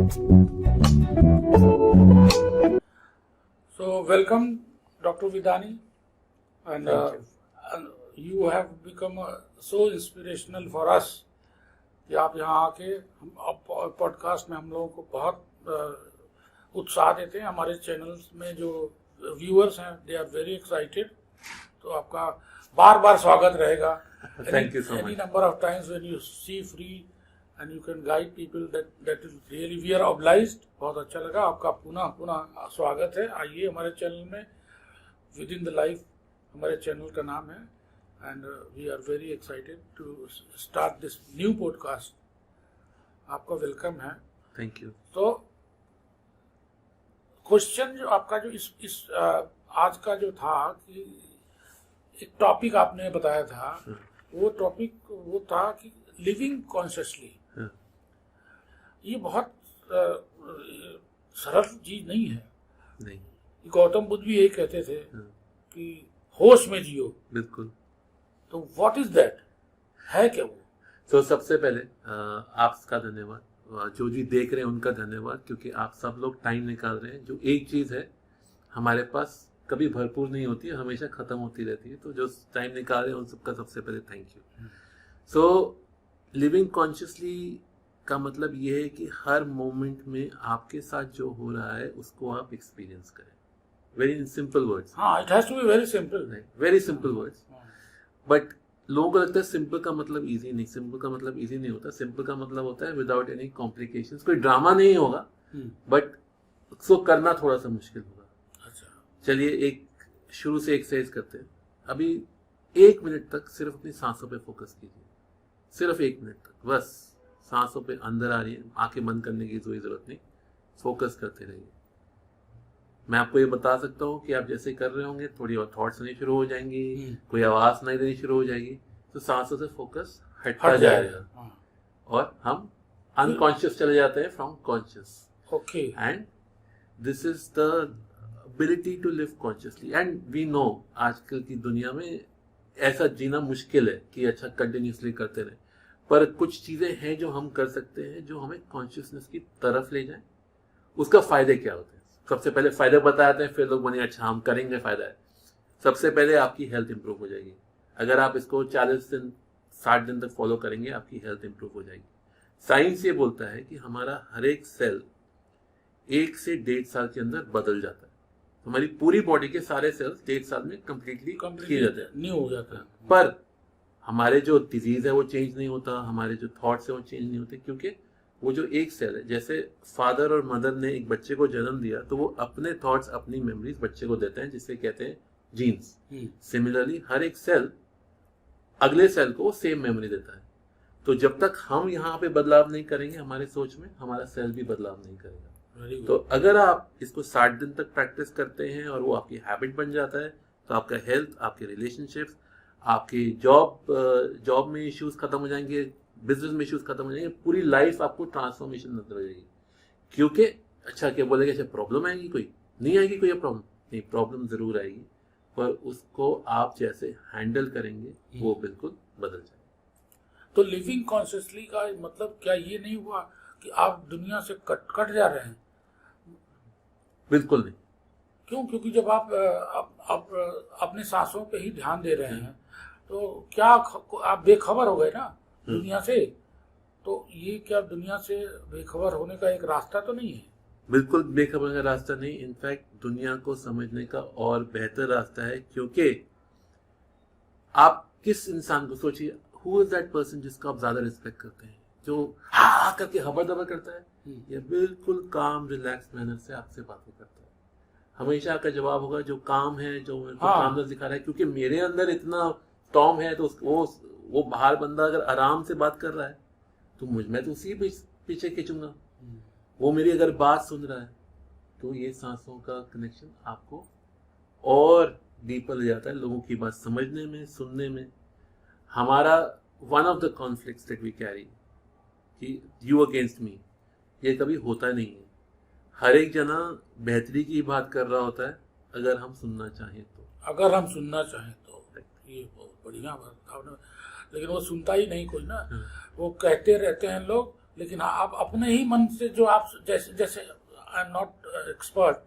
So welcome, Dr. Vidani, and you have become so inspirational for us कि आप यहाँ आके हम पॉडकास्ट में हम लोगों को बहुत उत्साह देते हैं। हमारे चैनल्स में जो व्यूअर्स हैं दे आर वेरी एक्साइटेड, तो आपका बार बार स्वागत रहेगा। Thank you so much. Any number of times when you see free and you can guide people, that is really we are obliged। बहुत अच्छा लगा, आपका पुनः स्वागत है। आइए हमारे चैनल में, विद इन द लाइफ हमारे चैनल का नाम है, and we are very excited to start this new podcast. आपका वेलकम है। Thank you. तो क्वेश्चन जो आपका जो इस आज का जो था कि एक टॉपिक आपने बताया था, वो टॉपिक वो था कि लिविंग कॉन्शियसली। ये बहुत सरल चीज नहीं है। नहीं, गौतम बुद्ध भी यही कहते थे कि होश में जियो। बिल्कुल। तो व्हाट इज दैट, है क्या वो? तो सबसे पहले आपका धन्यवाद, जो जी देख रहे हैं उनका धन्यवाद, क्योंकि आप सब लोग टाइम निकाल रहे हैं। जो एक चीज है हमारे पास कभी भरपूर नहीं होती है, हमेशा खत्म होती रहती है, तो जो टाइम निकाल रहे हैं उन सबका सबसे पहले thank you. So living consciously का मतलब ये है कि हर मोमेंट में आपके साथ जो हो रहा है उसको आप एक्सपीरियंस करें। Very simple words. हाँ, it has to be very simple. Very simple words. But लोगों को लगता है सिंपल का मतलब इजी नहीं। सिंपल का मतलब इजी नहीं होता। सिंपल का मतलब होता है विदाउट एनी कॉम्प्लिकेशंस। कोई ड्रामा नहीं होगा, बट उसको करना थोड़ा सा मुश्किल होगा। अच्छा, चलिए एक शुरू से एक्सरसाइज करते हैं। अभी 1 मिनट तक सिर्फ अपनी सांसों पे फोकस कीजिए। सिर्फ 1 मिनट तक बस सांसों पे अंदर आ रही है, आंखें बंद करने की कोई जरूरत नहीं, फोकस करते रहिए। मैं आपको ये बता सकता हूँ कि आप जैसे कर रहे होंगे थोड़ी और थॉट्स आनी शुरू हो जाएंगी, कोई आवाज नहीं देनी शुरू हो जाएगी, तो सांसों से फोकस हटता जाएगा और हम अनकॉन्शियस चले जाते हैं from conscious. Okay, and this is the ability to live consciously. And we know आजकल की दुनिया में ऐसा जीना मुश्किल है कि अच्छा कंटिन्यूसली करते रहे, पर कुछ चीजें हैं जो हम कर सकते हैं जो हमें कॉन्शियसनेस की तरफ ले जाएं। उसका फायदे क्या होते हैं? सबसे पहले फायदे बताते हैं, फिर लोग बने अच्छा हम करेंगे, फायदा है। सबसे पहले आपकी हेल्थ इंप्रूव हो जाएगी। अगर आप इसको 40 दिन 60 दिन तक फॉलो करेंगे, आपकी हेल्थ इंप्रूव हो जाएगी। साइंस ये बोलता है कि हमारा हर एक सेल 1 से 1.5 साल के अंदर बदल जाता है। हमारी पूरी बॉडी के सारे सेल्स 1.5 साल में कंप्लीटली किए जाते हैं, न्यू हो जाता है। पर हमारे जो डिजीज है वो चेंज नहीं होता, हमारे जो थॉट्स है वो चेंज नहीं होते, क्योंकि वो जो एक सेल है, जैसे फादर और मदर ने एक बच्चे को जन्म दिया तो वो अपने थॉट्स अपनी मेमोरीज बच्चे को देते हैं, जिसे कहते हैं जीन्स। सिमिलरली हर एक सेल अगले सेल को सेम मेमोरी देता है। तो जब तक हम यहाँ पे बदलाव नहीं करेंगे हमारे सोच में, हमारा सेल भी बदलाव नहीं करेगा। तो अगर आप इसको 60 दिन तक प्रैक्टिस करते हैं और वो आपकी हैबिट बन जाता है, तो आपका हेल्थ, आपके रिलेशनशिप्स, आपके जॉब में इश्यूज खत्म हो जाएंगे, बिजनेस में इश्यूज खत्म हो जाएंगे, पूरी लाइफ आपको ट्रांसफॉर्मेशन नजर आ जाएगी। क्योंकि अच्छा क्या बोलेगा, अच्छा प्रॉब्लम आएगी, कोई नहीं आएगी, कोई प्रॉब्लम नहीं, प्रॉब्लम जरूर आएगी, पर उसको आप जैसे हैंडल करेंगे वो बिल्कुल बदल जाएगा। तो लिविंग कॉन्शियसली का मतलब क्या ये नहीं हुआ कि आप दुनिया से कट जा रहे हैं? बिल्कुल नहीं। क्यों? क्योंकि जब आप अपने सांसों पे ही ध्यान दे रहे हैं तो क्या आप बेखबर हो गए ना दुनिया से? तो ये क्या दुनिया से बेखबर होने का एक रास्ता तो नहीं है? बिल्कुल बेखबर का रास्ता नहीं। इनफैक्ट दुनिया को समझने का और बेहतर रास्ता है, क्योंकि आप किस इंसान को सोचिए, हु इज दैट पर्सन जिसको आप ज्यादा रिस्पेक्ट करते हैं, जो हाँ करके हबर करता है, या बिल्कुल काम रिलैक्स मैनर से आपसे बातें करता है? हमेशा आपका जवाब होगा जो काम है, जो मेरे को काम दिखा रहा है, क्योंकि मेरे अंदर इतना टॉम है। तो वो बाहर बंदा अगर आराम से बात कर रहा है तो मैं तो उसी पीछे खींचूंगा। वो मेरी अगर बात सुन रहा है तो ये सांसों का कनेक्शन आपको और डीपर ले जाता है, लोगों की बात समझने में, सुनने में। हमारा one of the conflicts that we carry कि यू अगेंस्ट मी, ये कभी होता नहीं है। हर एक जना बेहतरी की बात कर रहा होता है अगर हम सुनना चाहें तो। ये बहुत बढ़िया बात आपने, लेकिन वो सुनता ही नहीं कोई ना। वो कहते रहते हैं लोग लेकिन आप अपने ही मन से जो आप जैसे जैसे I am not expert,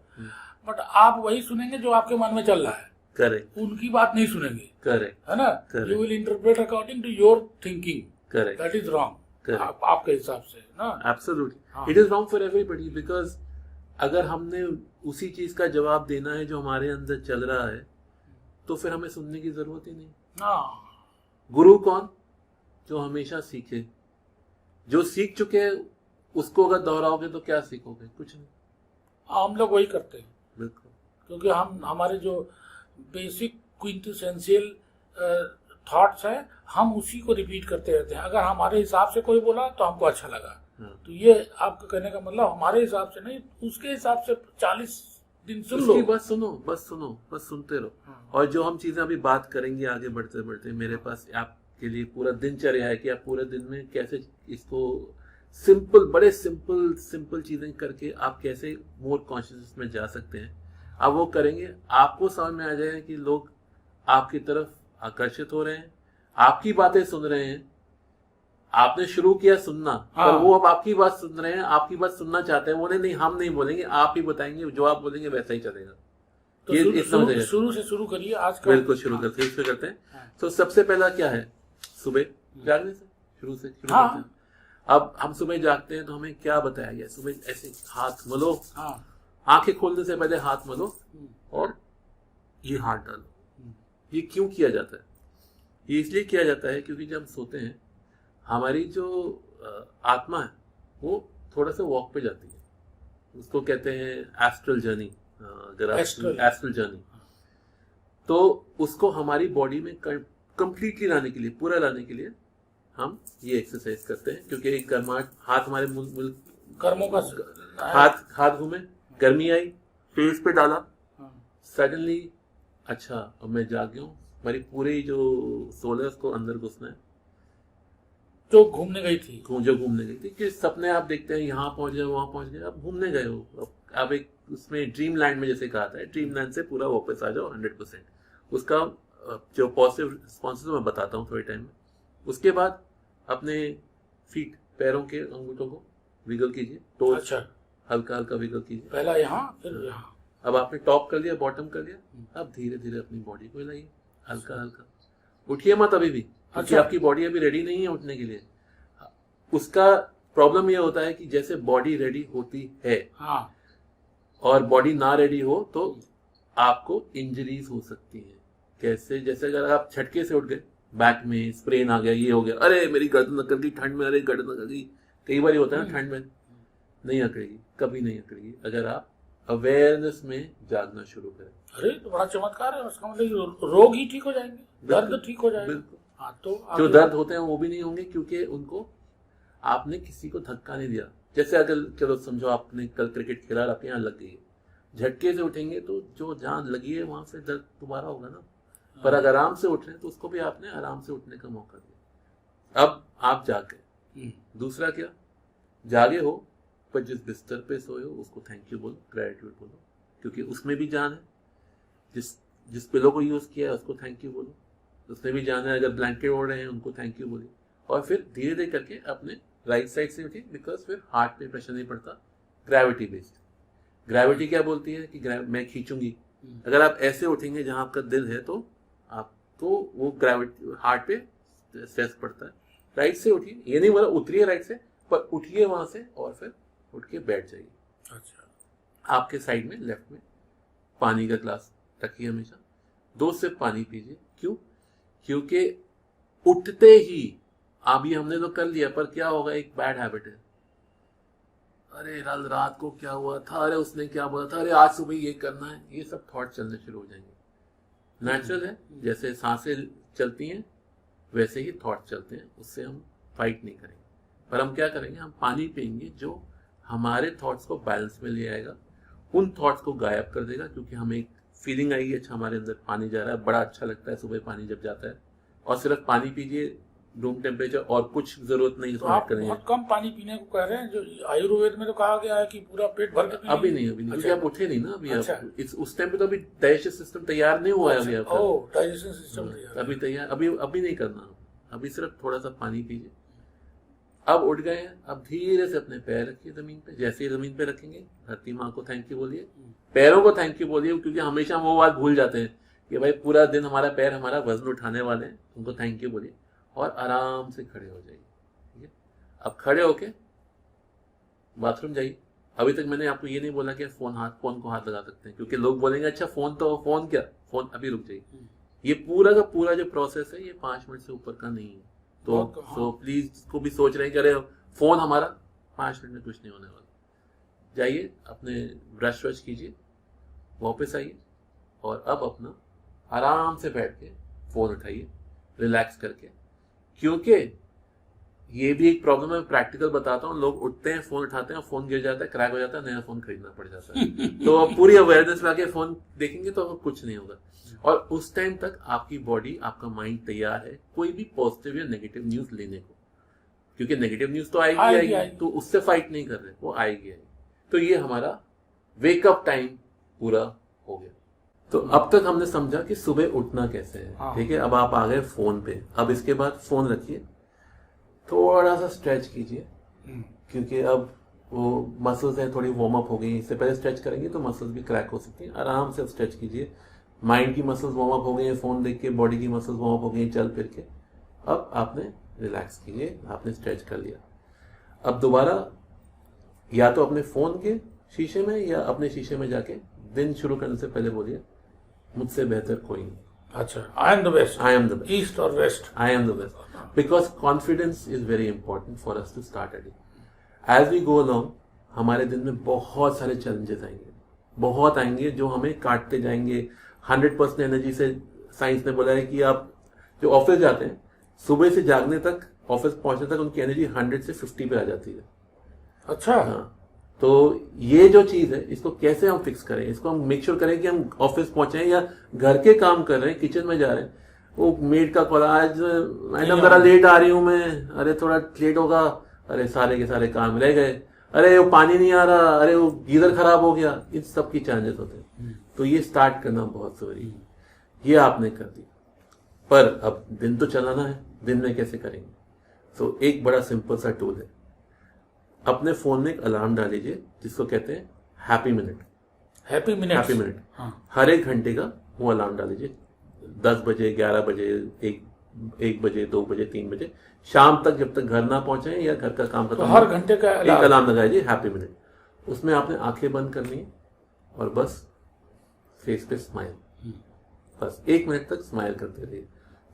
but आप वही सुनेंगे जो आपके मन में चल रहा है, करेक्ट, उनकी बात नहीं सुनेंगे, करेक्ट, है ना? Correct. You will interpret according to your thinking, correct, that is wrong Correct. आपके हिसाब से ना। एब्सोल्युटली, हाँ। It is wrong for everybody, because अगर हमने उसी चीज का जवाब देना है जो हमारे अंदर चल रहा है, तो फिर हमें सुनने की जरूरत ही नहीं। हाँ, गुरु कौन? जो हमेशा सीखे, जो सीख चुके उसको अगर दोहराओगे तो क्या सीखोगे? कुछ नहीं। हम लोग वही करते हैं, बिल्कुल, क्योंकि हम हमारे जो बेसिक क्विंटेसेंशियल थॉट्स है हम उसी को रिपीट करते रहते हैं। अगर हमारे हिसाब से कोई बोला तो हमको अच्छा लगा, हाँ। तो ये आपका कहने का मतलब हमारे हिसाब से नहीं, उसके हिसाब से 40 दिन सुन लो। उसकी बात सुनो, बस सुनो, बस सुनते रहो। हाँ। और जो हम चीजें अभी बात करेंगे आगे बढ़ते बढ़ते, मेरे पास आपके लिए पूरा दिनचर्या है कि आप पूरे दिन में कैसे इसको सिंपल, बड़े सिंपल चीजें करके आप कैसे मोर कॉन्शियसनेस में जा सकते हैं। आप वो करेंगे, आपको समझ में आ जाएगा कि लोग आपकी तरफ आकर्षित हो रहे हैं, आपकी बातें सुन रहे हैं। आपने शुरू किया सुनना, हाँ। पर वो अब आपकी बात सुन रहे हैं, आपकी बात सुनना चाहते हैं। बोले नहीं, हम नहीं बोलेंगे, आप ही बताएंगे, जो आप बोलेंगे वैसा ही चलेगा। तो ये शुरू इतना हो जाएगा। शुरू से शुरू करिए आज का। बिल्कुल, शुरू करते हैं, इसमें करते हैं। हाँ। तो सबसे पहला क्या है? सुबह जागने से शुरू करते हाँ। हैं। अब हम सुबह जागते हैं तो हमें क्या बताया गया? सुबह ऐसे हाथ मलो, हाँ। आंखें खोलने से पहले हाथ मलो और ये हाथ डालो। ये क्यों किया जाता है? ये इसलिए किया जाता है क्योंकि जब हम सोते हैं, हमारी जो आत्मा है वो थोड़ा सा वॉक पे जाती है। उसको कहते हैं एस्ट्रल जर्नी। अगर एस्ट्रल जर्नी, तो उसको हमारी बॉडी में कंप्लीटली लाने के लिए, पूरा लाने के लिए हम ये एक्सरसाइज करते हैं। क्योंकि एक गर्माहट, हाथ हमारे कर्मों का हाथ घूमे, गर्मी आई, फेस पे डाला, सडनली अच्छा अब मैं जाग गया हूँ, हमारी पूरी जो सोल है उसको अंदर घुसना है। जो घूमने गई थी, जो घूमने गई थी, कि सपने आप देखते हैं, यहाँ पहुंच गए, वहां पहुंच गए, आप घूमने गए हो। आप एक उसमें ड्रीम लैंड में, जैसे कहा था, ड्रीम लैंड से पूरा वापस आ जाओ 100%। उसका जो पॉजिटिव रिस्पॉन्स मैं बताता हूँ थोड़े टाइम में। उसके बाद अपने फीट, पैरों के अंगूठों को विगल कीजिए, टोज अच्छा, हल्का हल्का विगल कीजिए। पहला यहाँ फिर यहाँ। अब आपने टॉप कर लिया, बॉटम कर लिया, अब धीरे धीरे अपनी बॉडी को हिलाइए, हल्का हल्का। उठिए मत अभी भी, क्योंकि अच्छा। आपकी बॉडी अभी रेडी नहीं है उठने के लिए। उसका प्रॉब्लम ये होता है कि जैसे बॉडी रेडी होती है, हाँ, और बॉडी ना रेडी हो तो आपको इंजरीज हो सकती है। कैसे? जैसे अगर आप झटके से उठ गए, बैक में स्प्रेन आ गया, ये हो गया, अरे मेरी गर्दन अकड़ गई ठंड में, अरे गर्दन अकड़ गई। कई बार होता है ना, ठंड में नहीं अकड़ेगी, कभी नहीं अकड़ेगी अगर आप अवेयरनेस में जागना शुरू करें। अरे तो बड़ा चमत्कार है। उसका मतलब रोग ही ठीक हो जाएंगे, दर्द ठीक हो जाएगा। बिल्कुल। हाँ, तो जो दर्द होते हैं वो भी नहीं होंगे, क्योंकि उनको आपने किसी को धक्का नहीं दिया। जैसे अगर चलो समझो आपने कल क्रिकेट खेला और आपके यहाँ लग गई है, झटके से उठेंगे तो जो जहाँ लगी है वहां से दर्द दोबारा होगा ना। पर अगर आराम से उठ रहे हैं तो उसको भी आपने आराम से उठने का मौका दिया। अब आप जाग गए। दूसरा क्या? जागे हो पर जिस बिस्तर पे सोए हो उसको थैंक यू बोलो, ग्रेटिट्यूड बोलो, क्योंकि उसमें भी जान है। जिस पिलो को यूज किया है उसको थैंक यू बोलो, उसमें भी जान है। अगर ब्लैंकेट ओढ़ रहे हैं उनको थैंक यू बोलिए, और फिर धीरे धीरे करके अपने राइट साइड से उठिए, बिकॉज फिर हार्ट पे प्रेशर नहीं पड़ता, ग्रेविटी बेस्ड। ग्रेविटी क्या बोलती है कि मैं खींचूंगी। अगर आप ऐसे उठेंगे जहां आपका दिल है तो आपको वो ग्रेविटी, हार्ट पे स्ट्रेस पड़ता है। राइट से उठिए, ये नहीं बोला उतरिए राइट से, पर उठिए वहां से और फिर उठ के बैठ जाइए। अच्छा, आपके आपके साइड में लेफ्ट में पानी का ग्लास रखिए, हमेशा 2 सिप पानी पीजिए। क्यों? क्योंकि उठते ही, अभी हमने तो कर लिया, पर क्या होगा, एक बैड हैबिट है, अरे कल रात को क्या हुआ था, अरे उसने क्या बोला था, अरे आज सुबह ये करना है, ये सब थॉट चलने शुरू हो जाएंगे। नेचुरल है, जैसे सांसें चलती हैं वैसे ही थॉट चलते हैं, उससे हम फाइट नहीं करेंगे। पर हम क्या करेंगे, हम पानी पिएंगे जो हमारे थॉट्स को बैलेंस में ले आएगा, उन थॉट्स को गायब कर देगा। क्योंकि हमें एक फीलिंग आएगी, अच्छा हमारे अंदर पानी जा रहा है, बड़ा अच्छा लगता है सुबह पानी जब जाता है। और सिर्फ पानी पीजिए रूम टेम्परेचर, और कुछ जरूरत नहीं तो आप बहुत कम पानी पीने को कह रहे हैं। जो आयुर्वेद में तो कहा गया है कि पूरा पेट भर के पीना। अभी नहीं, क्योंकि आप उठे नहीं ना अभी। अच्छा। आप उस टाइम पे तो अभी डाइजेस्टिव सिस्टम तैयार नहीं हुआ है अभी आपका। डाइजेशन सिस्टम तैयार अभी तैयार, अभी नहीं करना। अभी सिर्फ थोड़ा सा पानी पीजिए, अब उठ गए हैं, अब धीरे से अपने पैर रखिए जमीन पे। जैसे ही जमीन पे रखेंगे धरती माँ को थैंक यू बोलिए, पैरों को थैंक यू बोलिए, क्योंकि हमेशा हम वो बात भूल जाते हैं कि भाई पूरा दिन हमारा पैर हमारा वजन उठाने वाले हैं, उनको थैंक यू बोलिए और आराम से खड़े हो जाइए। ठीक है, अब खड़े होके बाथरूम जाइए। अभी तक मैंने आपको ये नहीं बोला कि फोन को हाथ लगा सकते हैं, क्योंकि लोग बोलेंगे अच्छा फोन क्या, फोन अभी रुक जाइए। ये पूरा का पूरा जो प्रोसेस है ये 5 मिनट से ऊपर का नहीं है। तो प्लीज इसको भी सोच रहे हैं कि अरे फोन हमारा 5 मिनट में कुछ नहीं होने वाला। जाइए अपने ब्रश वश कीजिए, वापस आइए और अब अपना आराम से बैठ के फोन उठाइए रिलैक्स करके। क्योंकि ये भी एक प्रॉब्लम है, प्रैक्टिकल बताता हूँ। लोग उठते हैं, फोन उठाते हैं, फोन गिर जाता है, क्रैक हो जाता है, नया फोन खरीदना पड़ जाता है। तो अब पूरी अवेयरनेस में आके फोन देखेंगे तो कुछ नहीं होगा। और उस टाइम तक आपकी बॉडी, आपका माइंड तैयार है कोई भी पॉजिटिव या नेगेटिव न्यूज लेने को, क्योंकि नेगेटिव न्यूज तो आएगी, तो उससे फाइट नहीं कर रहे, वो आएगी। तो ये हमारा वेकअप टाइम पूरा हो गया। तो अब तक हमने समझा कि सुबह उठना कैसे है। ठीक है, अब आप आ गए फोन पे। अब इसके बाद फोन रखिए, थोड़ा सा स्ट्रेच कीजिए, क्योंकि अब वो मसल्स हैं थोड़ी वार्म अप हो गई। इससे पहले स्ट्रेच करेंगे तो मसल्स भी क्रैक हो सकती हैं। आराम से स्ट्रेच कीजिए। माइंड की मसल्स वार्म अप हो गई हैं फोन देख के, बॉडी की मसल्स वार्म अप हो गई चल फिर के। अब आपने रिलैक्स कीजिए, आपने स्ट्रेच कर लिया। अब दोबारा या तो अपने फोन के शीशे में या अपने शीशे में जाके दिन शुरू करने से पहले बोलिए मुझसे बेहतर कोई नहीं। अच्छा, I am the best, I am the best, east और west, I am the best. Because confidence is very important for us to start a day. As we go along हमारे दिन में बहुत सारे चैलेंजेस आएंगे, बहुत आएंगे जो हमें काटते जाएंगे। 100% एनर्जी से साइंस ने बोला है कि आप जो ऑफिस जाते हैं सुबह से जागने तक, ऑफिस पहुंचने तक उनकी एनर्जी 100 से 50 पे आ जाती है। अच्छा, हाँ, तो ये जो चीज है इसको कैसे हम फिक्स करें, इसको हम मेक श्योर करें कि हम ऑफिस पहुंचे या घर के काम कर रहे हैं, किचन में जा रहे हैं, वो मेड का कॉल, आज मैडम जरा लेट आ रही हूं मैं, अरे थोड़ा लेट होगा, अरे सारे के सारे काम रह गए, अरे वो पानी नहीं आ रहा, अरे वो गीजर खराब हो गया, इन सब की चैलेंजेस होते हैं। तो ये स्टार्ट करना बहुत जरूरी है। ये आपने कर दी, पर अब दिन तो चलाना है, दिन में कैसे करेंगे? तो एक बड़ा सिंपल सा टूल है, अपने फोन में एक अलार्म डाल लीजिए जिसको कहते हैं हैप्पी मिनट। हैप्पी मिनट, हर 1 घंटे का वो अलार्म डाल लीजिए। 10 बजे, 11 बजे, 1 बजे, 2 बजे, 3 बजे, शाम तक जब तक घर ना पहुंचे या घर का काम खत्म, तो हर घंटे का एक अलार्म लगाइए हैप्पी मिनट। उसमें आपने आंखें बंद करनी है और बस फेस पे स्माइल, बस 1 मिनट तक स्माइल करते रहिए।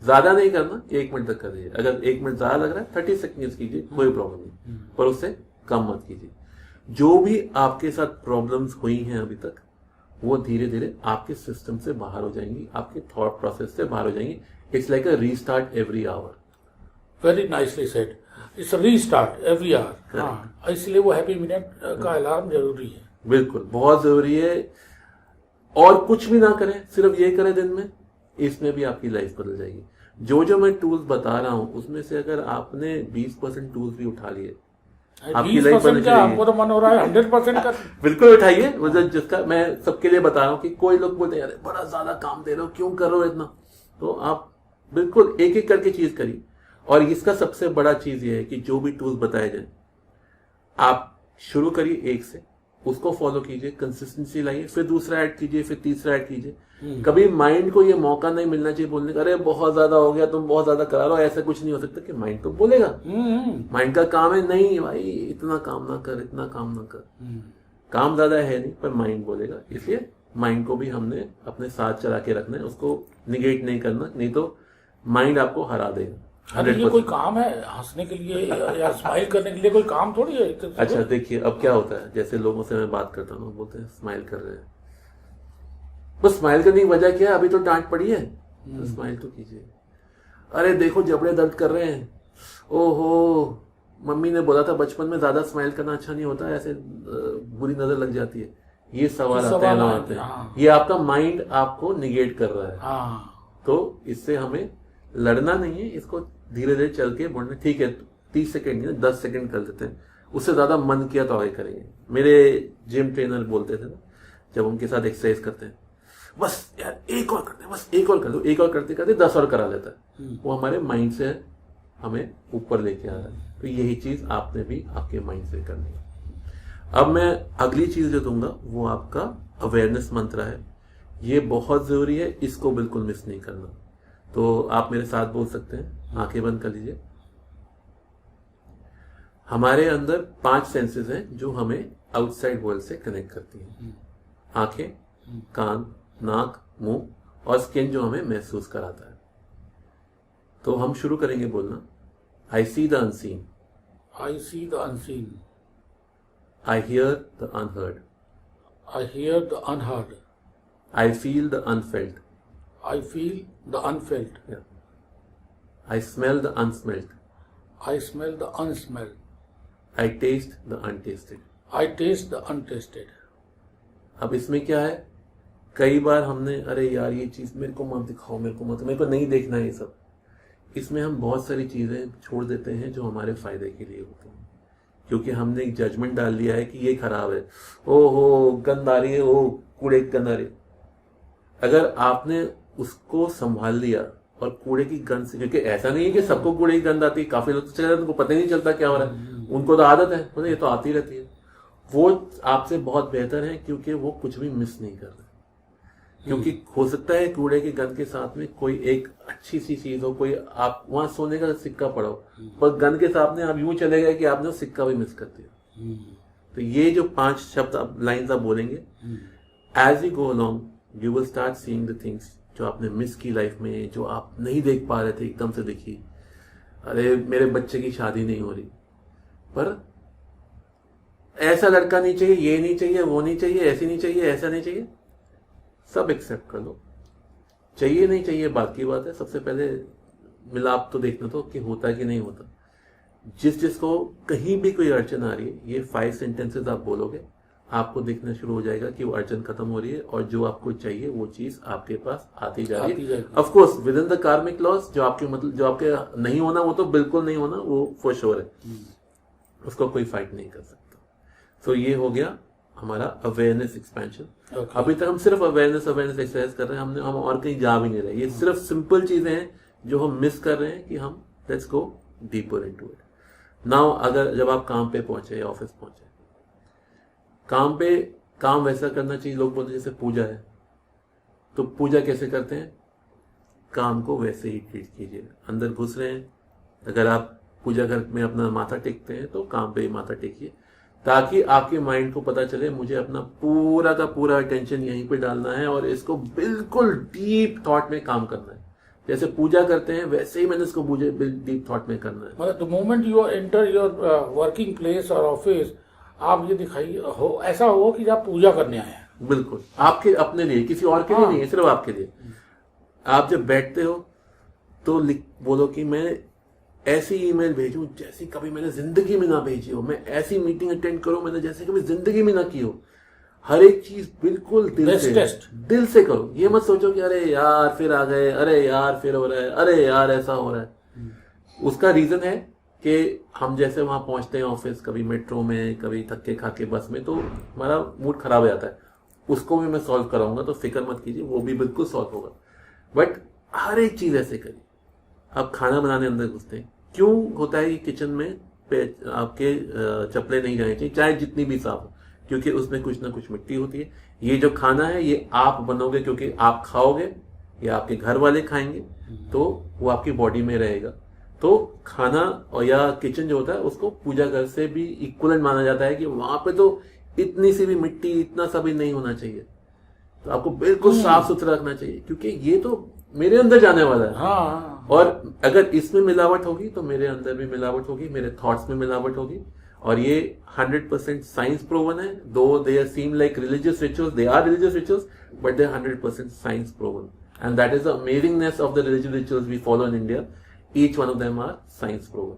ज्यादा नहीं करना, 1 मिनट तक कर दीजिए। अगर 1 मिनट ज्यादा लग रहा है 30 सेकेंड्स कीजिए, कोई प्रॉब्लम नहीं, पर उससे कम मत कीजिए। जो भी आपके साथ प्रॉब्लम्स हुई हैं अभी तक, वो धीरे धीरे आपके सिस्टम से बाहर हो जाएंगी, आपके थॉट प्रोसेस से बाहर हो जाएंगी। It's like a restart every hour. Very nicely said, it's restart every hour. हाँ, इसलिए वो हैप्पी मिनट का अलार्म जरूरी है। बिल्कुल, बहुत जरूरी है। और कुछ भी ना करें, सिर्फ ये करें दिन में, इसमें भी आपकी लाइफ बदल जाएगी। जो मैं टूल्स बता रहा हूं उसमें से अगर आपने 20% टूल्स भी उठा लिए, आपकी लाइफ बदल जाएगी। हमको तो मन हो रहा है 100% का। बिल्कुल उठाइए। जिसका मैं सबके लिए बता रहा हूँ कि कोई लोग बोलते हैं अरे बड़ा ज्यादा काम दे रहे हो, क्यों कर रहे हो इतना? तो आप बिल्कुल एक एक करके चीज करिए। और इसका सबसे बड़ा चीज ये है कि जो भी टूल्स बताए जाए आप शुरू करिए एक से, उसको फॉलो कीजिए, कंसिस्टेंसी लाइए, फिर दूसरा ऐड कीजिए, फिर तीसरा ऐड कीजिए। कभी माइंड को ये मौका नहीं मिलना चाहिए बोलने का अरे बहुत ज्यादा हो गया, तुम बहुत ज्यादा करा लो। ऐसा कुछ नहीं हो सकता कि माइंड तो बोलेगा, माइंड का काम है नहीं भाई इतना काम ना कर, इतना काम ना कर। काम ज्यादा है नहीं, पर माइंड बोलेगा। इसलिए माइंड को भी हमने अपने साथ चला के रखना है, उसको निगेट नहीं करना, नहीं तो माइंड आपको हरा देगा। अरे ये कोई काम है हंसने के लिए या स्माइल करने के लिए? कोई काम थोड़ी है। अच्छा देखिए, अब क्या होता है, जैसे लोगों से मैं बात करता हूँ, बोलते हैं स्माइल कर रहे हैं, बस स्माइल करने की वजह क्या है? अभी तो डांट पड़ी है, तो स्माइल तो कीजिए। अरे देखो जबड़े दर्द कर रहे हैं, ओहो मम्मी ने बोला था बचपन में ज्यादा स्माइल करना अच्छा नहीं होता, ऐसे बुरी नजर लग जाती है। ये सवाल आते हैं। ये आपका माइंड आपको निगेट कर रहा है। तो इससे हमें लड़ना नहीं है, इसको धीरे धीरे चल के बढ़ना। ठीक है 30 सेकेंड नहीं 10 सेकेंड कर देते हैं, उससे ज्यादा मन किया तो आगे करेंगे। मेरे जिम ट्रेनर बोलते थे ना, जब उनके साथ एक्सरसाइज करते हैं, बस यार एक और करते हैं, बस एक और कर दो, एक और करते करते 10 और करा लेता है। वो हमारे माइंड से हमें ऊपर लेके आ रहा है। तो यही चीज आपने भी आपके माइंड से करनी है। अब मैं अगली चीज जो दूंगा वो आपका अवेयरनेस मंत्र है। ये बहुत जरूरी है, इसको बिल्कुल मिस नहीं करना। तो आप मेरे साथ बोल सकते हैं, आंखें बंद कर लीजिए। हमारे अंदर 5 सेंसेस हैं जो हमें आउटसाइड वर्ल्ड से कनेक्ट करती हैं। आंखें, कान, नाक, मुंह और स्किन जो हमें महसूस कराता है। तो हम शुरू करेंगे बोलना, I see the unseen, I see the unseen, I hear the unheard, I hear the unheard, I feel the unfelt, I feel the unfelt, I smell the unsmelt, I smell the unsmelled, I taste the untasted, I taste the untasted. अब इसमें क्या है, कई बार हमने अरे यार ये चीज मेरे को मत दिखाओ, मेरे को नहीं देखना ये सब। इसमें हम बहुत सारी चीजें छोड़ देते हैं जो हमारे फायदे के लिए होती हैं, क्योंकि हमने एक जजमेंट डाल दिया है कि ये खराब है, ओहो गंद आ रही है, ओ कूड़े की गंद आ रही है। अगर आपने उसको संभाल लिया और कूड़े की गंद से, क्योंकि ऐसा नहीं है कि सबको कूड़े की गंद आती है, काफी लोग तो चले जाते हैं, उनको पता ही नहीं चलता क्या हो रहा है, उनको तो आदत है, मतलब ये तो आती रहती है। वो आपसे बहुत बेहतर है क्योंकि वो कुछ भी मिस नहीं कर रहे। क्योंकि हो सकता है कूड़े की गंद के साथ में कोई एक अच्छी सी चीज हो, कोई आप वहां सोने का सिक्का पड़ा हो, पर गंद के सामने आप यूं चले गए कि आपने वो सिक्का भी मिस कर दिया। तो ये जो 5 शब्द लाइन्स आप बोलेंगे, as you go along you will start seeing the things जो आपने मिस की लाइफ में, जो आप नहीं देख पा रहे थे, एकदम से देखी। अरे मेरे बच्चे की शादी नहीं हो रही, पर ऐसा लड़का नहीं चाहिए, ये नहीं चाहिए, वो नहीं चाहिए, ऐसी नहीं चाहिए, ऐसा नहीं चाहिए, सब एक्सेप्ट कर लो। चाहिए नहीं चाहिए बात की बात है, सबसे पहले मिलाप तो देखना तो कि होता है कि नहीं होता। जिसको कहीं भी कोई अड़चन आ रही है, ये 5 सेंटेंसेस आप बोलोगे, आपको दिखना शुरू हो जाएगा कि वो अड़चन खत्म हो रही है और जो आपको चाहिए वो चीज आपके पास आती जा रही है। Of course with in the कार्मिक लॉस, जो आपके नहीं होना वो तो बिल्कुल नहीं होना, वो फॉर श्योर है, उसको कोई फाइट नहीं कर सकता। तो ये हो गया हमारा अवेयरनेस एक्सपेंशन। अभी तक हम सिर्फ अवेयरनेस एक्सरसाइज कर रहे हैं, हम और कहीं जा भी नहीं रहे। ये सिर्फ सिंपल चीजें हैं जो हम मिस कर रहे हैं कि हम let's go deeper into it. Now अगर जब आप काम पे पहुंचे, ऑफिस पहुंचे, काम वैसा करना चाहिए। लोग बोलते हैं जैसे पूजा है, तो पूजा कैसे करते हैं, काम को वैसे ही ट्रीट कीजिए। अंदर घुस रहे हैं, अगर आप पूजा घर में अपना माथा टेकते हैं तो काम पे ही माथा टेकिए, ताकि आपके माइंड को पता चले मुझे अपना पूरा का पूरा अटेंशन यहीं पे डालना है और इसको बिल्कुल डीप थॉट में काम करना है। जैसे पूजा करते हैं वैसे ही मैंने इसको डीप थॉट में करना है। मतलब the moment you enter your working place और ऑफिस, आप ये दिखाइए हो, ऐसा हो कि आप पूजा करने आए हैं। बिल्कुल आपके अपने लिए, किसी और के लिए नहीं है, सिर्फ आपके लिए। आप जब बैठते हो तो बोलो कि मैं ऐसी ईमेल भेजूं जैसी कभी मैंने जिंदगी में ना भेजी हो, मैं ऐसी मीटिंग अटेंड करूं मैंने जैसे कभी जिंदगी में ना की हो। हर एक चीज बिल्कुल दिल से करो। ये मत सोचो कि अरे यार फिर आ गए, अरे यार फिर हो रहा है, अरे यार ऐसा हो रहा है। उसका रीजन है कि हम जैसे वहां पहुंचते हैं ऑफिस, कभी मेट्रो में, कभी थक्के खा के बस में, तो हमारा मूड खराब हो जाता है। उसको भी मैं सॉल्व कराऊंगा, तो फिक्र मत कीजिए, वो भी बिल्कुल सॉल्व होगा। बट हर एक चीज ऐसे करिए। आप खाना बनाने अंदर घुसते हैं, क्यों होता है कि किचन में आपके चप्पलें नहीं जानी चाहिए, चाहे जितनी भी साफ हो, क्योंकि उसमें कुछ ना कुछ मिट्टी होती है। ये जो खाना है ये आप बनोगे, क्योंकि आप खाओगे या आपके घर वाले खाएंगे, तो वो आपकी बॉडी में रहेगा। तो खाना और या किचन जो होता है उसको पूजा घर से भी इक्वलेंट माना जाता है कि वहां पे तो इतनी सी भी मिट्टी, इतना सा भी नहीं होना चाहिए। तो आपको बिल्कुल साफ सुथरा रखना चाहिए, क्योंकि ये तो मेरे अंदर जाने वाला है। हाँ। और अगर इसमें मिलावट होगी तो मेरे अंदर भी मिलावट होगी, मेरे थॉट्स में मिलावट होगी। और ये 100% साइंस प्रूवन है। Though they seem like religious rituals, they are religious rituals, but they 100% science proven, and that is the amazingness of the religious rituals we follow in India. Each one of them are science proven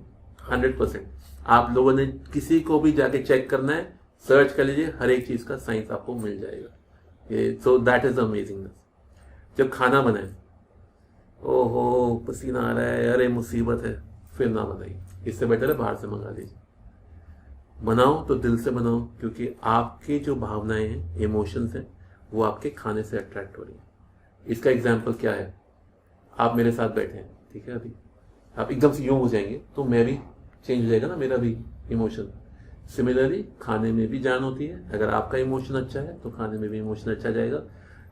100%। आप लोगों ने किसी को भी जाके check करना है, search कर लीजिए, हर एक चीज का साइंस आपको मिल जाएगा। So that is amazingness. जब खाना बनाए, ओहो पसीना आ रहा है, अरे मुसीबत है, फिर ना बनाइए, इससे बेटर है बाहर से मंगा लीजिए। बनाओ तो दिल से बनाओ, क्योंकि आपकी जो भावनाएं हैं, इमोशंस हैं, वो आपके खाने से अट्रैक्ट हो रही है। इसका एग्जाम्पल क्या है, आप मेरे साथ बैठे हैं, ठीक है, अभी आप एकदम से यूं हो जाएंगे तो मैं भी चेंज हो जाएगा ना मेरा भी इमोशन। सिमिलरली खाने में भी जान होती है, अगर आपका इमोशन अच्छा है तो खाने में भी इमोशन अच्छा जाएगा।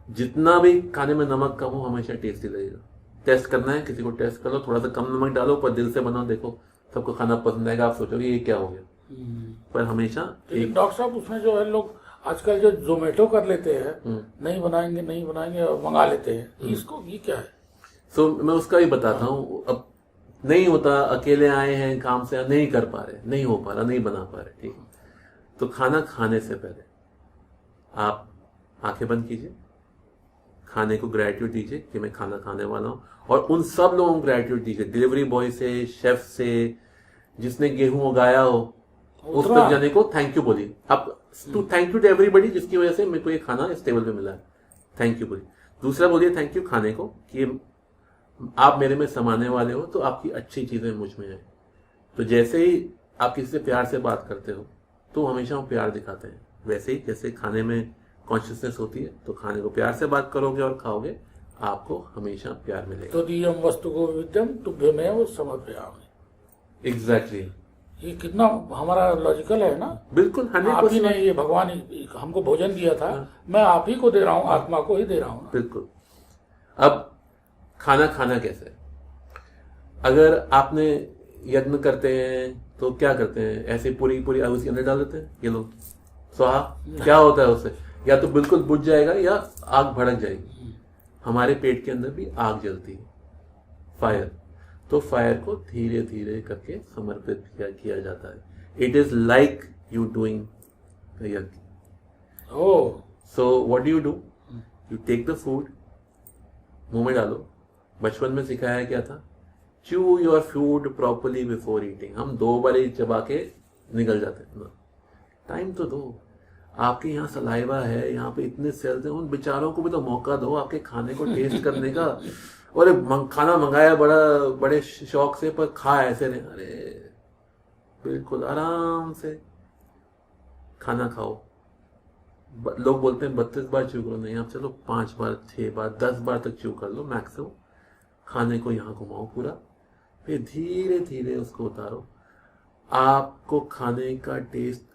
जितना भी खाने में नमक कम हो हमेशा टेस्टी लगेगा। टेस्ट करना है किसी को, टेस्ट कर लो, थोड़ा सा कम नमक डालो, पर दिल से बनाओ, देखो सबको खाना पसंद आएगा। आप सोचोगे ये क्या हो गया, पर हमेशा लेकिन डॉक्टर साहब उसमें जो है लोग आजकल जो जोमेटो कर लेते हैं, नहीं बनाएंगे और मंगा लेते हैं, इसको ये क्या है? सो मैं उसका ही बताता हूँ। अब नहीं होता, अकेले आए हैं काम से, नहीं कर पा रहे, नहीं हो पा रहा, नहीं बना पा रहे, ठीक है, तो खाना खाने से पहले आप आंखें बंद कीजिए, खाने को ग्रेटिट्यूड दीजिए कि मैं खाना खाने वाला हूँ, और उन सब लोगों को ग्रेटिट्यूड दीजिए, डिलीवरी बॉय से, शेफ से, जिसने गेहूं उगाया हो, उस तक जाने को थैंक यू बोलिए। आप to thank you to everybody जिसकी वजह से मेरे को ये खाना इस टेबल पे मिला है, थैंक यू बोलिए। दूसरा बोलिए थैंक यू खाने को कि आप मेरे में समाने वाले हो, तो आपकी अच्छी चीजें मुझ में है। तो जैसे ही आप किसी से प्यार से बात करते हो तो हमेशा हम प्यार दिखाते हैं, वैसे ही जैसे खाने में कॉन्शियसनेस होती है तो खाने को प्यार से बात करोगे और खाओगे, आपको हमेशा प्यार मिलेगा। तो दियम वस्तु को विद्यम तुभ्यमेव समर्पयामि। एग्जैक्टली, ये कितना हमारा लॉजिकल है ना। बिल्कुल, आप ही ने ये भगवान हमको भोजन दिया था, मैं आप ही को दे रहा हूँ, आत्मा को ही दे रहा हूँ। बिल्कुल। अब खाना खाना कैसे? अगर आपने यज्ञ करते हैं तो क्या करते हैं, ऐसे पूरी पूरी आग उसके अंदर डाल देते हैं, ये लोग स्वाहा, क्या होता है उससे? या तो बिल्कुल बुझ जाएगा या आग भड़क जाएगी। हमारे पेट के अंदर भी आग जलती है, फायर। तो फायर को धीरे धीरे करके समर्पित किया जाता है। It is like you doing yagya. So what do? You take the food, मुंह में डालो। बचपन में सिखाया क्या था? Chew your food properly before eating. हम 2 बार ही चबा के निकल जाते हैं ना, टाइम तो दो। आपके यहाँ सलाइवा है, यहाँ पे इतने सेल्स हैं, उन बेचारों को भी तो मौका दो आपके खाने को टेस्ट करने का। और खाना मंगाया बड़े शौक से, पर खा ऐसे नहीं। अरे बिल्कुल आराम से खाना खाओ। लोग बोलते हैं 32 बार च्यू करो, नहीं, आप चलो 5 बार, 6 बार, 10 बार तक च्यू कर लो मैक्सिमम। खाने को यहाँ घुमाओ पूरा, फिर धीरे धीरे उसको उतारो। आपको खाने का taste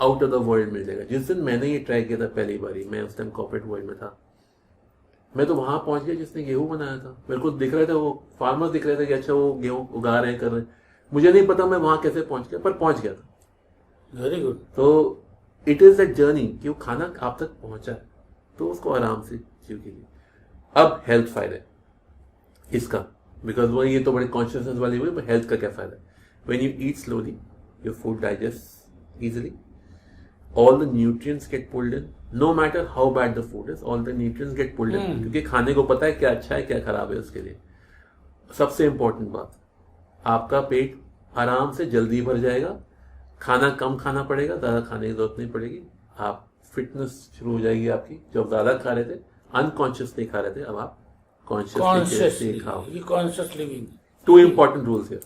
out of the world मिल जाएगा। जिस दिन मैंने ये ट्राई किया था पहली बारी, मैं उस टाइम कॉर्पोरेट वर्ल्ड में था, मैं तो वहां पहुंच गया जिसने गेहूं बनाया था। मेरे को दिख रहे थे, वो फार्मर्स दिख रहे थे कि अच्छा वो गेहूं उगा रहे हैं, कर रहे हैं। मुझे नहीं पता मैं वहां कैसे पहुंच गया, पर पहुंच गया था। Very good. तो इट इज दैट जर्नी कि वो खाना आप तक पहुंचा है, तो उसको आराम से च्यू कीजिए। अब हेल्थ फायदे इसका, बिकॉज वो ये तो बड़े कॉन्शियसनेस वाली हुई, पर हेल्थ का क्या फायदा है? When you eat slowly, your food digest easily, all the nutrients get pulled in, no matter how bad the food is, all the nutrients get pulled in, क्योंकि खाने को पता है क्या अच्छा है क्या खराब है उसके लिए। सबसे इंपॉर्टेंट बात, आपका पेट आराम से जल्दी भर जाएगा, खाना कम खाना पड़ेगा, ज्यादा खाने की जरूरत नहीं पड़ेगी। आप फिटनेस शुरू हो जाएगी आपकी। जो ज्यादा खा रहे थे, अनकॉन्शियसली खा रहे थे, अब आप कॉन्शियसली खाओ। Conscious living. 2 important rules here.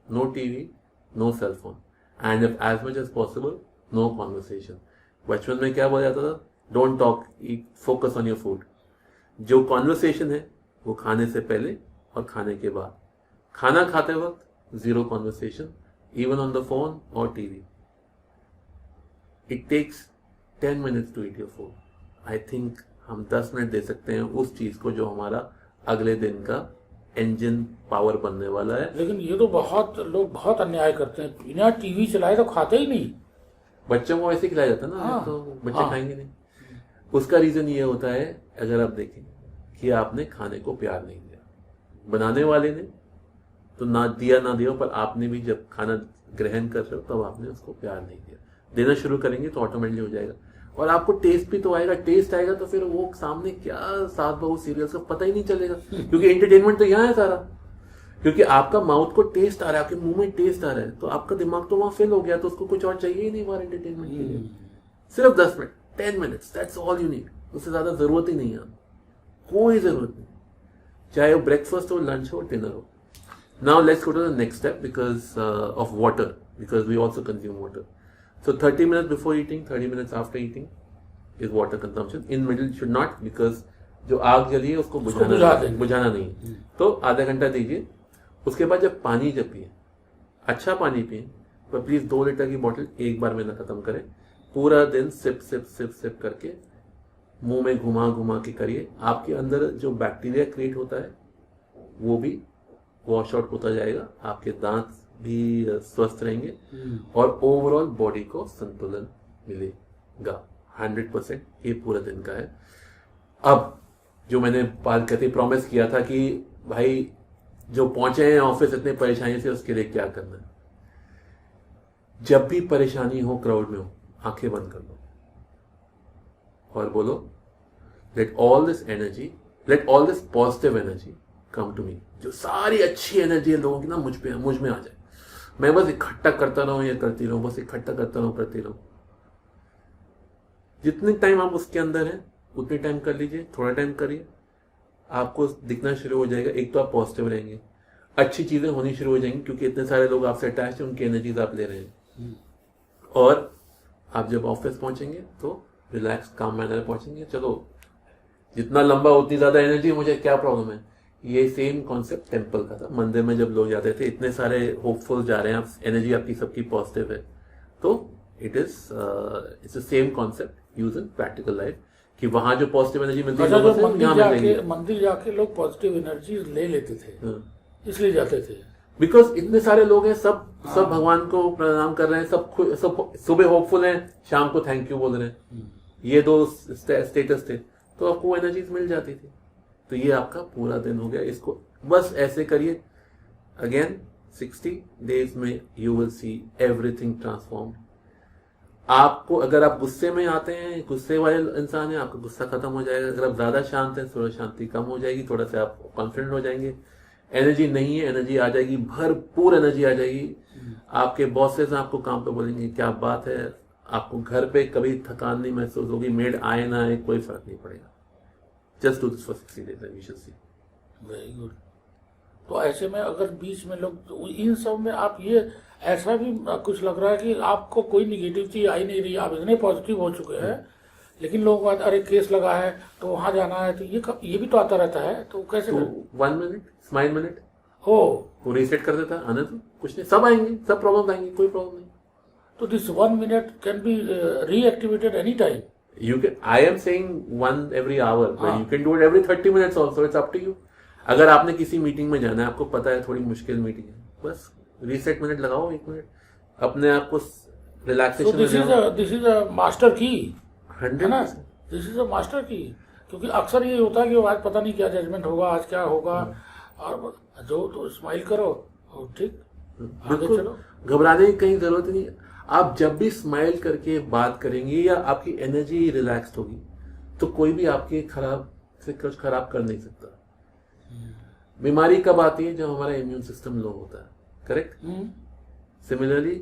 No TV, no cell phone, and if as much as possible, no conversation. बचपन में क्या बोला जाता था? Don't talk, focus on your food. जो कॉन्वर्सेशन है वो खाने से पहले और खाने के बाद। खाना खाते वक्त 0 conversation, even on the phone और TV. It takes 10 minutes to eat your food. I think हम 10 मिनट दे सकते हैं उस चीज को जो हमारा अगले दिन का इंजन पावर बनने वाला है। लेकिन ये तो लोग बहुत अन्याय करते हैं, बिना टीवी चलाए तो खाते ही नहीं। बच्चों को ऐसे खिलाया जाता है ना, तो बच्चे खाएंगे नहीं। उसका रीजन ये होता है, अगर आप देखें, कि आपने खाने को प्यार नहीं दिया। बनाने वाले ने तो ना दिया, पर आपने भी जब खाना ग्रहण कर रहे हो तब आपने उसको प्यार नहीं दिया। देना शुरू करेंगे तो ऑटोमेटिकली हो जाएगा, और आपको टेस्ट भी तो आएगा। टेस्ट आएगा तो फिर वो सामने क्या सात बहू सीरियल का पता ही नहीं चलेगा, क्योंकि एंटरटेनमेंट तो यहाँ है सारा। क्योंकि आपका माउथ को टेस्ट आ रहा है, आपके मुंह में टेस्ट आ रहा है, तो आपका दिमाग तो वहां फिल हो गया, तो उसको कुछ और चाहिए ही नहीं बाहर एंटरटेनमेंट के लिए। सिर्फ 10 minute, 10 minutes, that's all you need. उससे ज्यादा जरूरत ही नहीं है, कोई जरूरत नहीं, चाहे वो ब्रेकफास्ट हो, लंच हो, डिनर हो। Now let's go to the next step because of water, because we also consume water. So 30 minutes before eating, 30 minutes after eating is water consumption. In middle should not, because जो आग जली है उसको बुझाना नहीं है, तो आधा घंटा दीजिए। उसके बाद जब पानी जब पिए, अच्छा पानी पिए, पर प्लीज 2 लीटर की बोतल एक बार में ना खत्म करें। पूरा दिन सिप सिप सिप सिप करके मुंह में घुमा घुमा के करिए। आपके अंदर जो बैक्टीरिया क्रिएट होता है वो भी वॉश आउट होता जाएगा, आपके दांत भी स्वस्थ रहेंगे और ओवरऑल बॉडी को संतुलन मिलेगा। 100% ये पूरा दिन का है। अब जो मैंने बात करते प्रॉमिस किया था कि भाई जो पहुंचे हैं ऑफिस इतने परेशानी से, उसके लिए क्या करना है। जब भी परेशानी हो, क्राउड में हो, आंखें बंद कर लो और बोलो let all this energy, let all this positive energy come to me. जो सारी अच्छी एनर्जी है लोगों की ना मुझ में आ जाए। मैं बस इकट्ठा करता रहूं या करती रहूं, बस इकट्ठा करता रहूं करती रहूं। जितने टाइम आप उसके अंदर हैं उतने टाइम कर लीजिए, थोड़ा टाइम करिए, आपको दिखना शुरू हो जाएगा। एक तो आप पॉजिटिव रहेंगे, अच्छी चीजें होनी शुरू हो जाएंगी क्योंकि इतने सारे लोग आपसे अटैच हैं, उनकी एनर्जीज आप ले रहे हैं। और आप जब ऑफिस पहुंचेंगे तो रिलैक्स काम मैनर में पहुंचेंगे। चलो जितना लंबा उतनी ज्यादा एनर्जी, मुझे क्या प्रॉब्लम है। ये सेम कॉन्सेप्ट टेम्पल का था। मंदिर में जब लोग जाते थे, इतने सारे होपफुल जा रहे हैं, एनर्जी आपकी सबकी पॉजिटिव है, तो it's same concept use in practical life कि वहां जो पॉजिटिव एनर्जी मिलती है लोगों से, मंदिर जाके लोग पॉजिटिव एनर्जी ले लेते थे, इसलिए जाते थे। बिकॉज इतने सारे लोग हैं, सब भगवान को प्रणाम कर रहे हैं, सब सुबह होपफुल हैं, शाम को थैंक यू बोल रहे हैं। ये 2 स्टेटस थे, तो आपको वो एनर्जीज मिल जाती थी। तो ये आपका पूरा दिन हो गया। इसको बस ऐसे करिए अगेन 60 डेज में you will see everything transform. आपको अगर आप गुस्से में आते हैं, गुस्से वाले इंसान है, आपका गुस्सा खत्म हो जाएगा। अगर आप ज्यादा शांत हैं, थोड़ा शांति कम हो जाएगी, थोड़ा सा आप कॉन्फिडेंट हो जाएंगे। एनर्जी नहीं है, एनर्जी आ जाएगी, भरपूर एनर्जी आ जाएगी। आपके बॉसेस आपको काम पे बोलेंगे क्या बात है, आपको घर पे कभी थकान नहीं महसूस होगी, मेड आए ना आए कोई फर्क नहीं पड़ेगा। Just do this for 60 days and you shall see. Very good. तो ऐसे में अगर बीच में लोग, तो इन सब में आप ये ऐसा भी कुछ लग रहा है कि आपको कोई निगेटिव चीज आई नहीं रही, आप इतने पॉजिटिव हो चुके हैं, लेकिन लोग बात अरे केस लगा है तो वहां जाना है, तो ये भी तो आता रहता है, तो कैसे? तो 1 मिनट स्माइल मिनट हो वो रीसेट कर देता है। आना तो कुछ नहीं, सब आएंगे, सब प्रॉब्लम आएंगे, कोई प्रॉब्लम नहीं। तो this 1 minute can be reactivated any time. You can, I am saying 1 every hour, but you can do it every 30 minutes also. It's up to you. अगर आपने किसी मीटिंग में जाना है, आपको पता है थोड़ी मुश्किल मीटिंग है, बस रीसेट मिनट लगाओ, 1 मिनट अपने आप को relaxation. This is a master की 100%। दिस इज अ मास्टर की, क्योंकि अक्सर ये होता है कि आज पता नहीं क्या जजमेंट होगा, आज क्या होगा, और जो तो स्माइल करो और ठीक आगे चलो। घबराने की कहीं जरूरत नहीं। आप जब भी स्माइल करके बात करेंगे या आपकी एनर्जी रिलैक्स्ड होगी, तो कोई भी आपके खराब से कुछ खराब कर नहीं सकता। बीमारी कब आती है? जब हमारा इम्यून सिस्टम लो होता है, correct? Similarly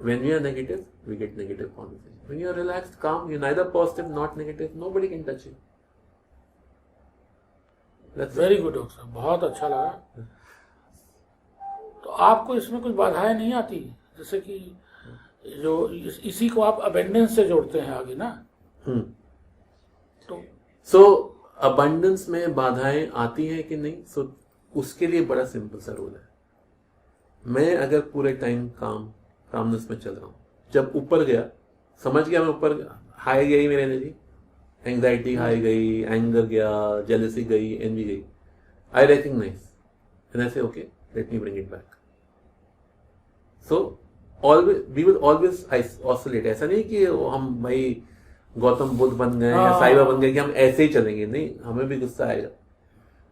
when we are negative, we get negative conversation. When you are relaxed, calm, you're neither positive not negative, nobody can touch you. Very good doctor साहब, बहुत अच्छा लगा। तो आपको इसमें कुछ बाधाएं नहीं आती? जैसे कि जो इसी को आप अबेंडेंस से जोड़ते हैं आगे ना, तो सो अबंडेंस में बाधाएं आती हैं कि नहीं? सो उसके लिए बड़ा सिंपल सा रूल है। मैं अगर पूरे टाइम कामनेस में चल रहा हूं, जब ऊपर गया, समझ गया मैं ऊपर हाई गई मेरी एनर्जी, एंग्जाइटी हाई गई, एंगर गया, जेलसी गई, एनवी गई, I recognize and I say okay let me bring it back. So we will always oscillate. ऐसा नहीं कि हम भाई गौतम बुद्ध बन गए या साईबा बन गए कि हम ऐसे ही चलेंगे, नहीं, हमें भी गुस्सा आएगा।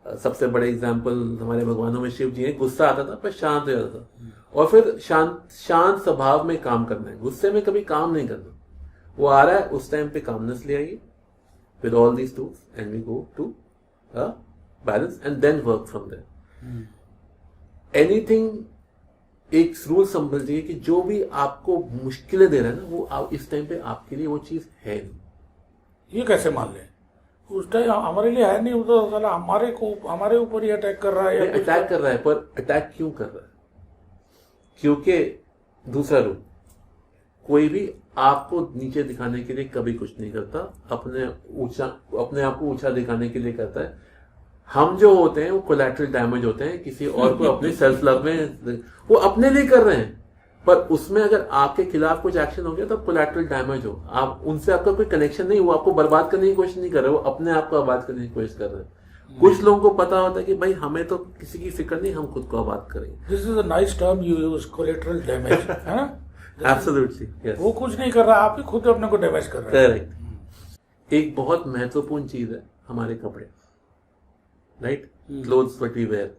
सबसे बड़े एग्जाम्पल हमारे भगवानों में शिव जी हैं, गुस्सा आता था पर शांत हो जाता था, और फिर शांत स्वभाव में काम करना है, गुस्से में कभी काम नहीं करना। वो आ रहा है उस टाइम पे कामनेस ले आइए with all these tools and we go to a balance and then work from there. Anything एक रूल समझिए कि जो भी आपको मुश्किलें दे रहा है ना, वो आप इस टाइम पे आपके लिए वो चीज है नहीं। ये कैसे मान लें? उस टाइम हमारे लिए है नहीं, वो तो साला हमारे ऊपर ही अटैक कर रहा है। अटैक कर रहा है, पर अटैक क्यों कर रहा है? क्योंकि दूसरा रूल, कोई भी आपको नीचे दिखाने के लिए कभी कुछ नहीं करता, अपने आप को ऊंचा दिखाने के लिए करता है। हम जो होते हैं वो कोलैटरल डैमेज होते हैं, किसी और को अपने सेल्फ लव में वो अपने लिए कर रहे हैं, पर उसमें अगर आपके खिलाफ कुछ एक्शन हो गया तो कोलैटरल डैमेज हो, आप उनसे आपका कोई कनेक्शन नहीं, वो आपको बर्बाद करने की कोशिश नहीं कर रहे, वो अपने आप को आबाद करने की कोशिश कर रहे हैं। कुछ लोगों को पता होता है कि भाई हमें तो किसी की फिक्र नहीं, हम खुद को आबाद करेंगे। This is a nice term you use, collateral damage, है ना? Absolutely, yes. वो कुछ नहीं कर रहा, आप ही खुद अपने को डैमेज कर रहे हैं। करेक्ट। एक बहुत महत्वपूर्ण चीज है हमारे कपड़े, right? Clothes what we wear,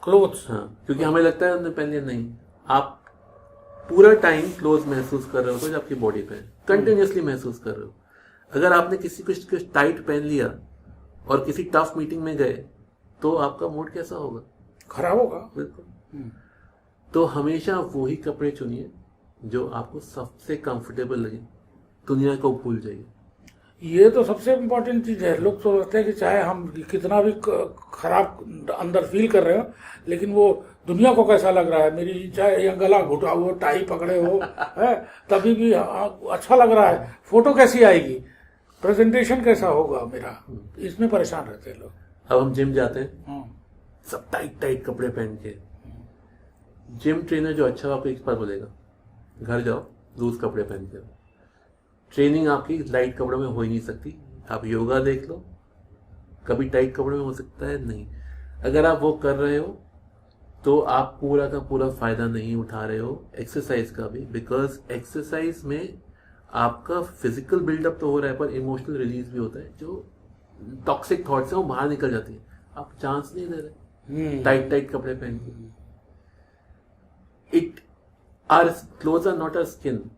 clothes. हाँ, क्योंकि हमें लगता है हमने पहन लिया, नहीं, आप पूरा टाइम क्लोज महसूस कर रहे हो तो आपकी बॉडी पे कंटिन्यूसली महसूस कर रहे हो। अगर आपने किसी कुछ टाइट पहन लिया और किसी टफ मीटिंग में गए तो आपका मूड कैसा होगा? खराब होगा। बिल्कुल। तो हमेशा वही कपड़े चुनिए जो आपको सबसे कंफर्टेबल लगे, दुनिया को भूल जाइए। ये तो सबसे इम्पोर्टेंट चीज है। लोग सोचते हैं कि चाहे हम कितना भी खराब अंदर फील कर रहे हो, लेकिन वो दुनिया को कैसा लग रहा है, मेरी चाहे या गला घुटा हो, टाई पकड़े हो, है, तभी भी अच्छा लग रहा है, फोटो कैसी आएगी, प्रेजेंटेशन कैसा होगा मेरा, इसमें परेशान रहते हैं लोग। अब हम जिम जाते हैं, सब टाइट टाइट कपड़े पहन के। जिम ट्रेनर जो अच्छा आपको एक बार बोलेगा, घर जाओ लूज कपड़े पहन के। ट्रेनिंग आपकी लाइट कपड़ों में हो ही नहीं सकती। आप योगा देख लो, कभी टाइट कपड़ों में हो सकता है? नहीं। अगर आप वो कर रहे हो तो आप पूरा का पूरा फायदा नहीं उठा रहे हो एक्सरसाइज का भी, बिकॉज एक्सरसाइज में आपका फिजिकल बिल्डअप तो हो रहा है पर इमोशनल रिलीज भी होता है। जो टॉक्सिक थॉट्स हैं वो बाहर निकल जाती है, आप चांस नहीं दे रहे टाइट टाइट कपड़े पहन के। It our clothes are not our skin,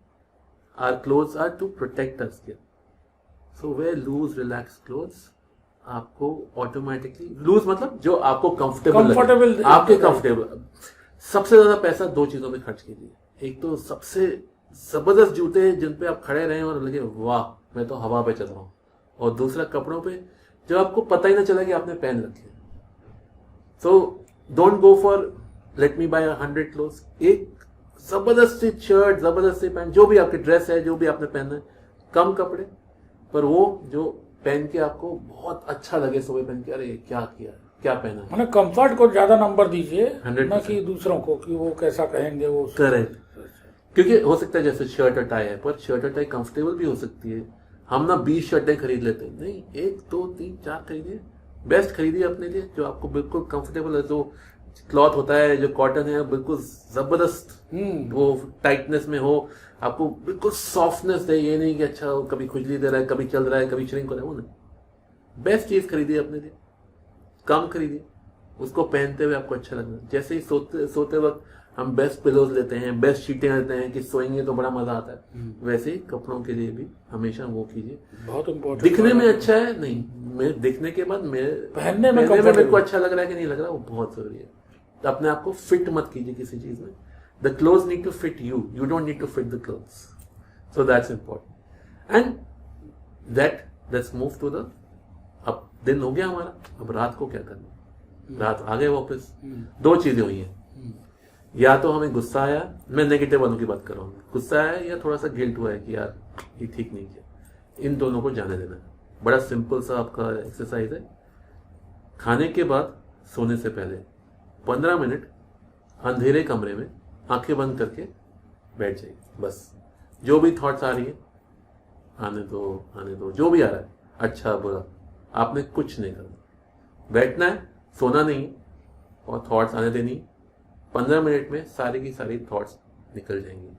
our clothes are to protect our skin, so wear loose relaxed clothes। आपको ऑटोमेटिकली लूज मतलब जो आपको कंफर्टेबल आपके कंफर्टेबल। सबसे ज्यादा पैसा दो चीजों में खर्च कीजिए, एक तो सबसे जबरदस्त जूते जिन पे आप खड़े रहें और लगे वाह मैं तो हवा पे चल रहा हूं, और दूसरा कपड़ों पे जो आपको पता ही ना चला कि आपने पहन रखे। So don't go for let me buy 100 clothes. एक जबरदस्त सी शर्ट, जबरदस्त सी पैंट, जो भी आपकी ड्रेस है, जो भी आपने पहना है, कम कपड़े पर वो जो पहन के आपको बहुत अच्छा लगे, सुबह पहन के अरे क्या किया, क्या पहना है। मैंने कंफर्ट को ज्यादा नंबर दीजिए, 100% न कि दूसरों को कि वो कैसा कहेंगे वो। करेक्ट। क्योंकि हो सकता है जैसे शर्ट और टाई है, पर शर्ट और टाई कंफर्टेबल भी हो सकती है। हम ना 20 शर्टें खरीद लेते हैं, नहीं, 1 2 3 4 खरीदिए, बेस्ट खरीदिए अपने लिए जो आपको बिल्कुल कंफर्टेबल है। जो क्लॉथ होता है, जो कॉटन है, बिल्कुल जबरदस्त वो टाइटनेस में हो, आपको बिल्कुल सॉफ्टनेस दे। ये नहीं कि अच्छा कभी खुजली दे रहा है, कभी चल रहा है, कभी श्रिंक हो रहा है, वो नहीं। बेस्ट चीज खरीदिए अपने लिए, कम खरीदिए, उसको पहनते हुए आपको अच्छा लगना। जैसे ही सोते वक्त हम बेस्ट पिलोज लेते हैं, बेस्ट शीटें लेते हैं कि सोएंगे तो बड़ा मजा आता है, वैसे ही कपड़ों के लिए भी हमेशा वो कीजिए। बहुत इम्पोर्टेंट। दिखने में अच्छा है नहीं, मैं दिखने के बाद पहनने में मेरे को अच्छा लग रहा है कि नहीं लग रहा, वो बहुत जरूरी है। तो अपने आप को फिट मत कीजिए किसी चीज में। The clothes need to fit you, you don't need to fit the clothes. So that's important. And let's move to the, अब दिन हो गया हमारा, अब रात को क्या करना। रात आ गए वापस, दो चीजें हुई हैं, या तो हमें गुस्सा आया, मैं नेगेटिव वालों की बात कर रहा हूँ, गुस्सा आया या थोड़ा सा गिल्ट हुआ है कि यार ये ठीक नहीं किया। इन दोनों को जाने देना है। बड़ा सिंपल सा आपका एक्सरसाइज है। खाने के बाद सोने से पहले 15 मिनट अंधेरे कमरे में आंखें बंद करके बैठ जाइए। बस जो भी थॉट्स आ रही है आने दो, जो भी आ रहा है, अच्छा बुरा, आपने कुछ नहीं करना, बैठना है, सोना नहीं है और थॉट्स आने देनी। 15 मिनट में सारी की सारी थॉट्स निकल जाएंगी।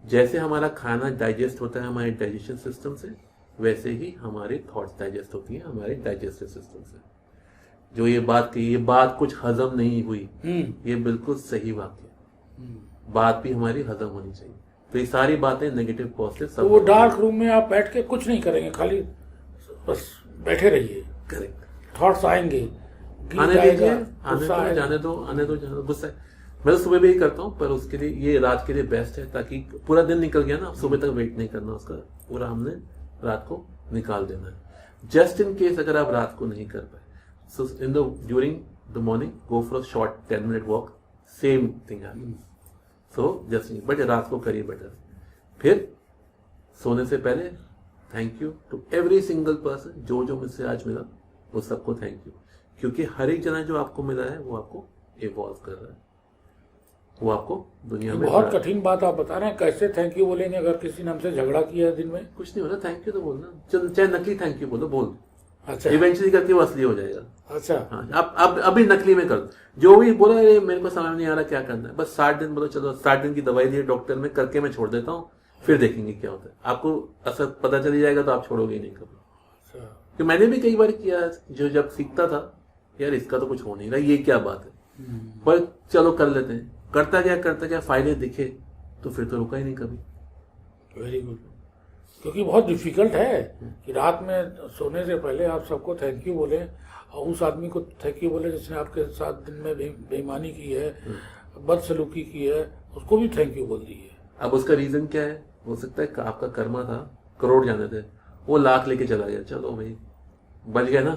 जैसे हमारा खाना डाइजेस्ट होता है हमारे डाइजेशन सिस्टम से, वैसे ही हमारी थॉट्स डाइजेस्ट होती हैं हमारे डाइजेस्टिव सिस्टम से। जो ये बात कही, ये बात कुछ हजम नहीं हुई, ये बिल्कुल सही बात है। बात भी हमारी हजम होनी चाहिए। तो ये सारी बातें नेगेटिव पॉजिटिव सब। तो वो डार्क रूम में आप बैठ के कुछ नहीं करेंगे, खाली बस बैठे रहिए। करेक्ट। थॉट्स आएंगे, आने दीजिए, जाने दो गुस्सा। मैं तो सुबह भी ही करता हूँ, पर उसके लिए ये रात के लिए बेस्ट है, ताकि पूरा दिन निकल गया ना, सुबह तक वेट नहीं करना उसका, पूरा हमने रात को निकाल देना है। जस्ट इन केस अगर आप रात को नहीं कर पाए, so during the morning go for a short 10-minute walk, same thing happens। so just but रात को करिए बेटर। फिर सोने से पहले thank you to every single person, जो मुझसे आज मिला वो सबको थैंक यू, क्योंकि हर एक जना जो आपको मिला है वो आपको इवॉल्व कर रहा है, वो आपको दुनिया में बहुत कठिन बात आप बता रहे हैं, कैसे थैंक यू बोलेंगे अगर किसी ने हमसे झगड़ा किया है दिन में? कुछ नहीं होता, थैंक यू तो बोलना, चल चाहे नकली थैंक यू बोलो, बोल, अच्छा इवेंचुअली करके वो असली हो जाएगा। अच्छा हाँ, अब अभी नकली में कर दो, जो भी बोला अरे मेरे को समझ नहीं आ रहा क्या करना है, बस 60 दिन बोलो, चलो 60 दिन की दवाई दी डॉक्टर में, करके मैं छोड़ देता हूँ, फिर देखेंगे क्या होता है, आपको असर पता चली जाएगा तो आप छोड़ोगे ही नहीं कभी। अच्छा कि मैंने भी कई बार किया, जो जब सीखता था यार इसका तो कुछ हो नहीं रहा, ये क्या बात है, पर चलो कर लेते हैं, करता क्या फायदे दिखे तो फिर तो रुका ही नहीं कभी। Very good. क्योंकि बहुत डिफिकल्ट है कि रात में सोने से पहले आप सबको थैंक यू बोले, और उस आदमी को थैंक यू बोले जिसने आपके साथ दिन में बेईमानी की है, बदसलूकी की है, उसको भी थैंक यू बोल दिए। अब उसका रीजन क्या है, हो सकता है कि आपका कर्मा था, करोड़ जाने थे, वो लाख लेके चला गया, चलो भाई बच गए ना,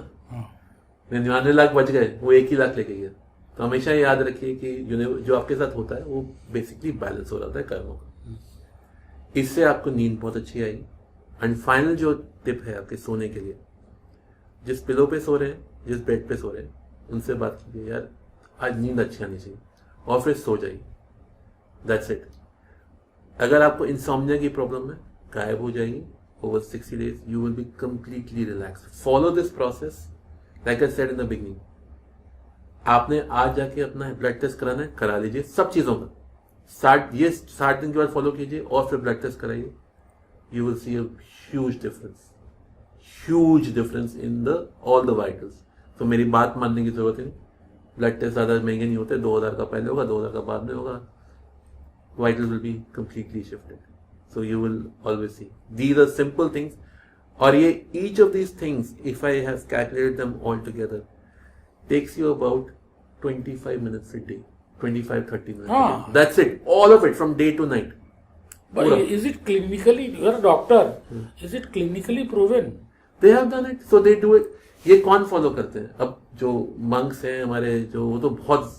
99 लाख बच गए, वो 1 ही लाख लेके गया। तो हमेशा याद रखिए कि जो आपके साथ होता है वो बेसिकली बैलेंस हो रहा है कर्मों का। इससे आपको नींद बहुत अच्छी आई। एंड फाइनल जो टिप है आपके सोने के लिए, जिस पिलो पे सो रहे हैं, जिस बेड पे सो रहे हैं, उनसे बात कीजिए यार आज नींद अच्छी आनी चाहिए, और फिर सो जाइए, दैट्स इट। अगर आपको इंसोम्निया की प्रॉब्लम है, गायब हो जाएगी over 60 days, you will be completely relax. Follow this process like I said in the beginning. आपने आज जाके अपना ब्लड टेस्ट कराना है, करा लीजिए सब चीजों का, 60 दिन के बाद फॉलो कीजिए और फिर ब्लड टेस्ट कराइए, you will see a huge difference in the all the vitals. तो मेरी बात मानने की जरूरत नहीं, ब्लड टेस्ट ज्यादा महंगे नहीं होते, 2000 का पहले होगा, 2000 का बाद में होगा, vital will be completely shifted. So you will always see these are simple things, और ये each of these things if I have calculated them all together takes you about 25 minutes a day, 25-30 minutes a day. That's it, all of it from day to night. But is it clinically, you are a doctor, is it clinically proven? They have done it, so they do it. ये कौन follow करते हैं? अब जो monks हैं हमारे, जो वो तो बहुत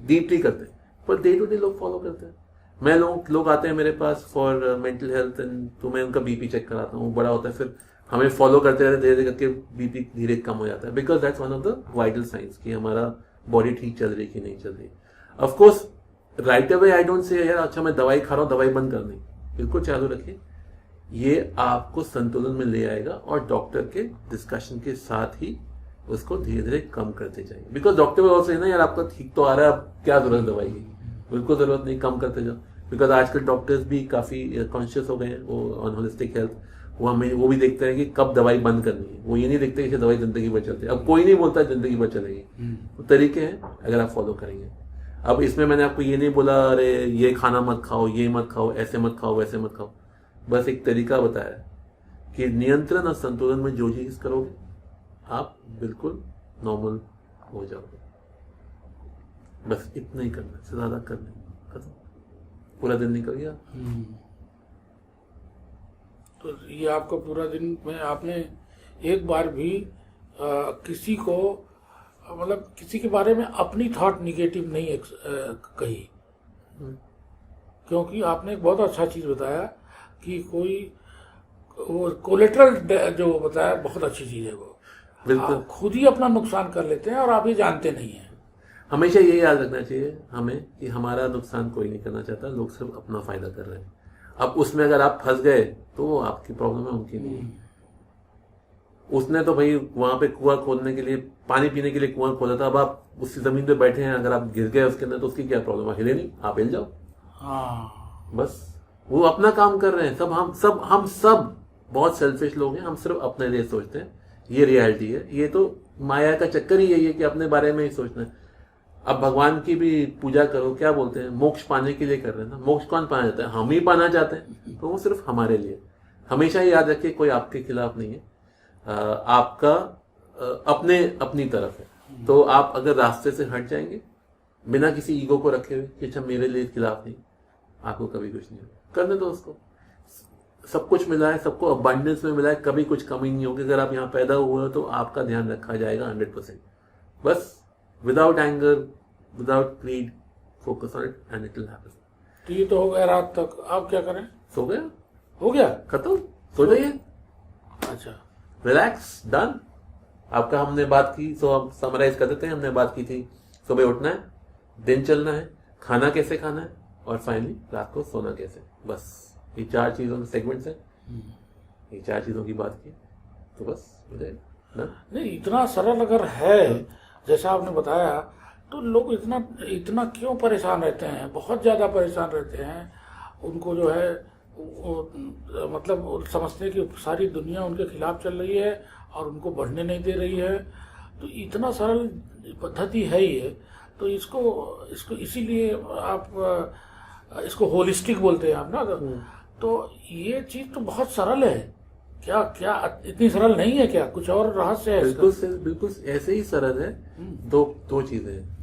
डीपली करते हैं, पर डे टू डे लोग फॉलो करते हैं। मैं लोग आते हैं मेरे पास फॉर मेंटल हेल्थ, एंड तो मैं उनका बीपी चेक कराता हूँ, बड़ा होता है, फिर हमें फॉलो करते रहते, धीरे धीरे करके बीपी धीरे कम हो जाता है, because that's one of the vital science कि हमारा बॉडी ठीक चल रही कि नहीं चल रही। Of course right away I don't say यार अच्छा मैं दवाई खा रहा हूँ, दवाई बंद करनी, बिल्कुल चालू रखिए, ये आपको संतुलन में ले आएगा, और डॉक्टर के डिस्कशन के साथ ही उसको धीरे धीरे कम करते जाइए, because doctor will also say ना यार आपका ठीक तो आ रहा है, अब क्या जरूरत दवाई की, बिल्कुल जरूरत नहीं, कम करते जाओ, बिकॉज आजकल डॉक्टर्स भी काफी कॉन्शियस हो गए हैं वो ऑन होलिस्टिक हेल्थ, वो भी देखते हैं कि कब दवाई बंद करनी है, वो ये नहीं देखते कि दवाई जिंदगी भर चलती है। अब कोई नहीं बोलता जिंदगी भर चलेगी, तो तरीके हैं अगर आप फॉलो करेंगे। अब इसमें मैंने आपको ये नहीं बोला अरे ये खाना मत खाओ, ये मत खाओ, ऐसे मत खाओ, वैसे मत खाओ, बस एक तरीका बताया कि नियंत्रण और संतुलन में जो चीज करोगे आप बिल्कुल नॉर्मल हो जाओगे, बस इतना ही करना, इससे ज्यादा करना, खत्म, पूरा दिन निकल गया। तो ये आपका पूरा दिन में आपने एक बार भी किसी को मतलब किसी के बारे में अपनी थॉट निगेटिव नहीं कही, क्योंकि आपने एक बहुत अच्छा चीज बताया कि कोई वो कोलेटरल जो बताया बहुत अच्छी चीज है, वो आप खुद ही अपना नुकसान कर लेते हैं और आप ये जानते नहीं हैं। हमेशा ये याद रखना चाहिए हमें कि हमारा नुकसान कोई नहीं करना चाहता, लोग सिर्फ अपना फायदा कर रहे हैं। अब उसमें अगर आप फंस गए तो आपकी प्रॉब्लम है, उनकी नहीं। उसने तो भाई वहां पे कुआं खोदने के लिए, पानी पीने के लिए कुआं खोदा था, अब आप उसी जमीन पे बैठे हैं, अगर आप गिर गए उसके अंदर तो उसकी क्या प्रॉब्लम है, हिले नहीं, आप हिल जाओ। बस वो अपना काम कर रहे हैं, हम सब बहुत सेल्फिश लोग हैं, हम सिर्फ अपने लिए सोचते हैं, ये रियलिटी है, ये तो माया का चक्कर ही यही है कि अपने बारे में ही सोचना है। अब भगवान की भी पूजा करो, क्या बोलते हैं, मोक्ष पाने के लिए कर रहे हैं ना, मोक्ष कौन पाना चाहता है, हम ही पाना चाहते हैं, तो वो सिर्फ हमारे लिए। हमेशा याद रखिए कोई आपके खिलाफ नहीं है, आपका अपनी तरफ है। तो आप अगर रास्ते से हट जाएंगे बिना किसी ईगो को रखे हुए कि अच्छा मेरे लिए खिलाफ नहीं, आपको कभी कुछ नहीं होगा, करने दो उसको। सब कुछ मिला है, सबको अबंडेंस में मिला है, कभी कुछ कमी नहीं होगी। अगर आप यहाँ पैदा हुए हो तो आपका ध्यान रखा जाएगा 100%। बस without anger, without greed, focus on it and it will happen. तो ये तो हो गया रात तक, आप क्या करें? सो गया, हो गया, खत्म, सो जाइए, अच्छा, रिलैक्स, डन। आपका हमने बात की, सो हम समराइज कर देते हैं। हमने बात की थी सुबह उठना है, दिन चलना है, खाना कैसे खाना है, और फाइनली रात को सोना कैसे। बस ये 4 चीज़ों के सेगमेंट्स हैं, ये 4 चीज़ों की बात की तो बस मुझे ना। नहीं, इतना सरल अगर है जैसा आपने बताया तो लोग इतना इतना क्यों परेशान रहते हैं, बहुत ज़्यादा परेशान रहते हैं। उनको जो है मतलब वो समझते हैं कि सारी दुनिया उनके खिलाफ चल रही है और उनको बढ़ने नहीं दे रही है। तो इतना सरल पद्धति है ये, तो इसको इसको इसीलिए आप इसको होलिस्टिक बोलते हैं आप ना। तो ये चीज़ तो बहुत सरल है। क्या क्या इतनी सरल नहीं है क्या? कुछ और रहस्य है इसका? बिल्कुल ऐसे ही सरल है। दो चीजें हैं,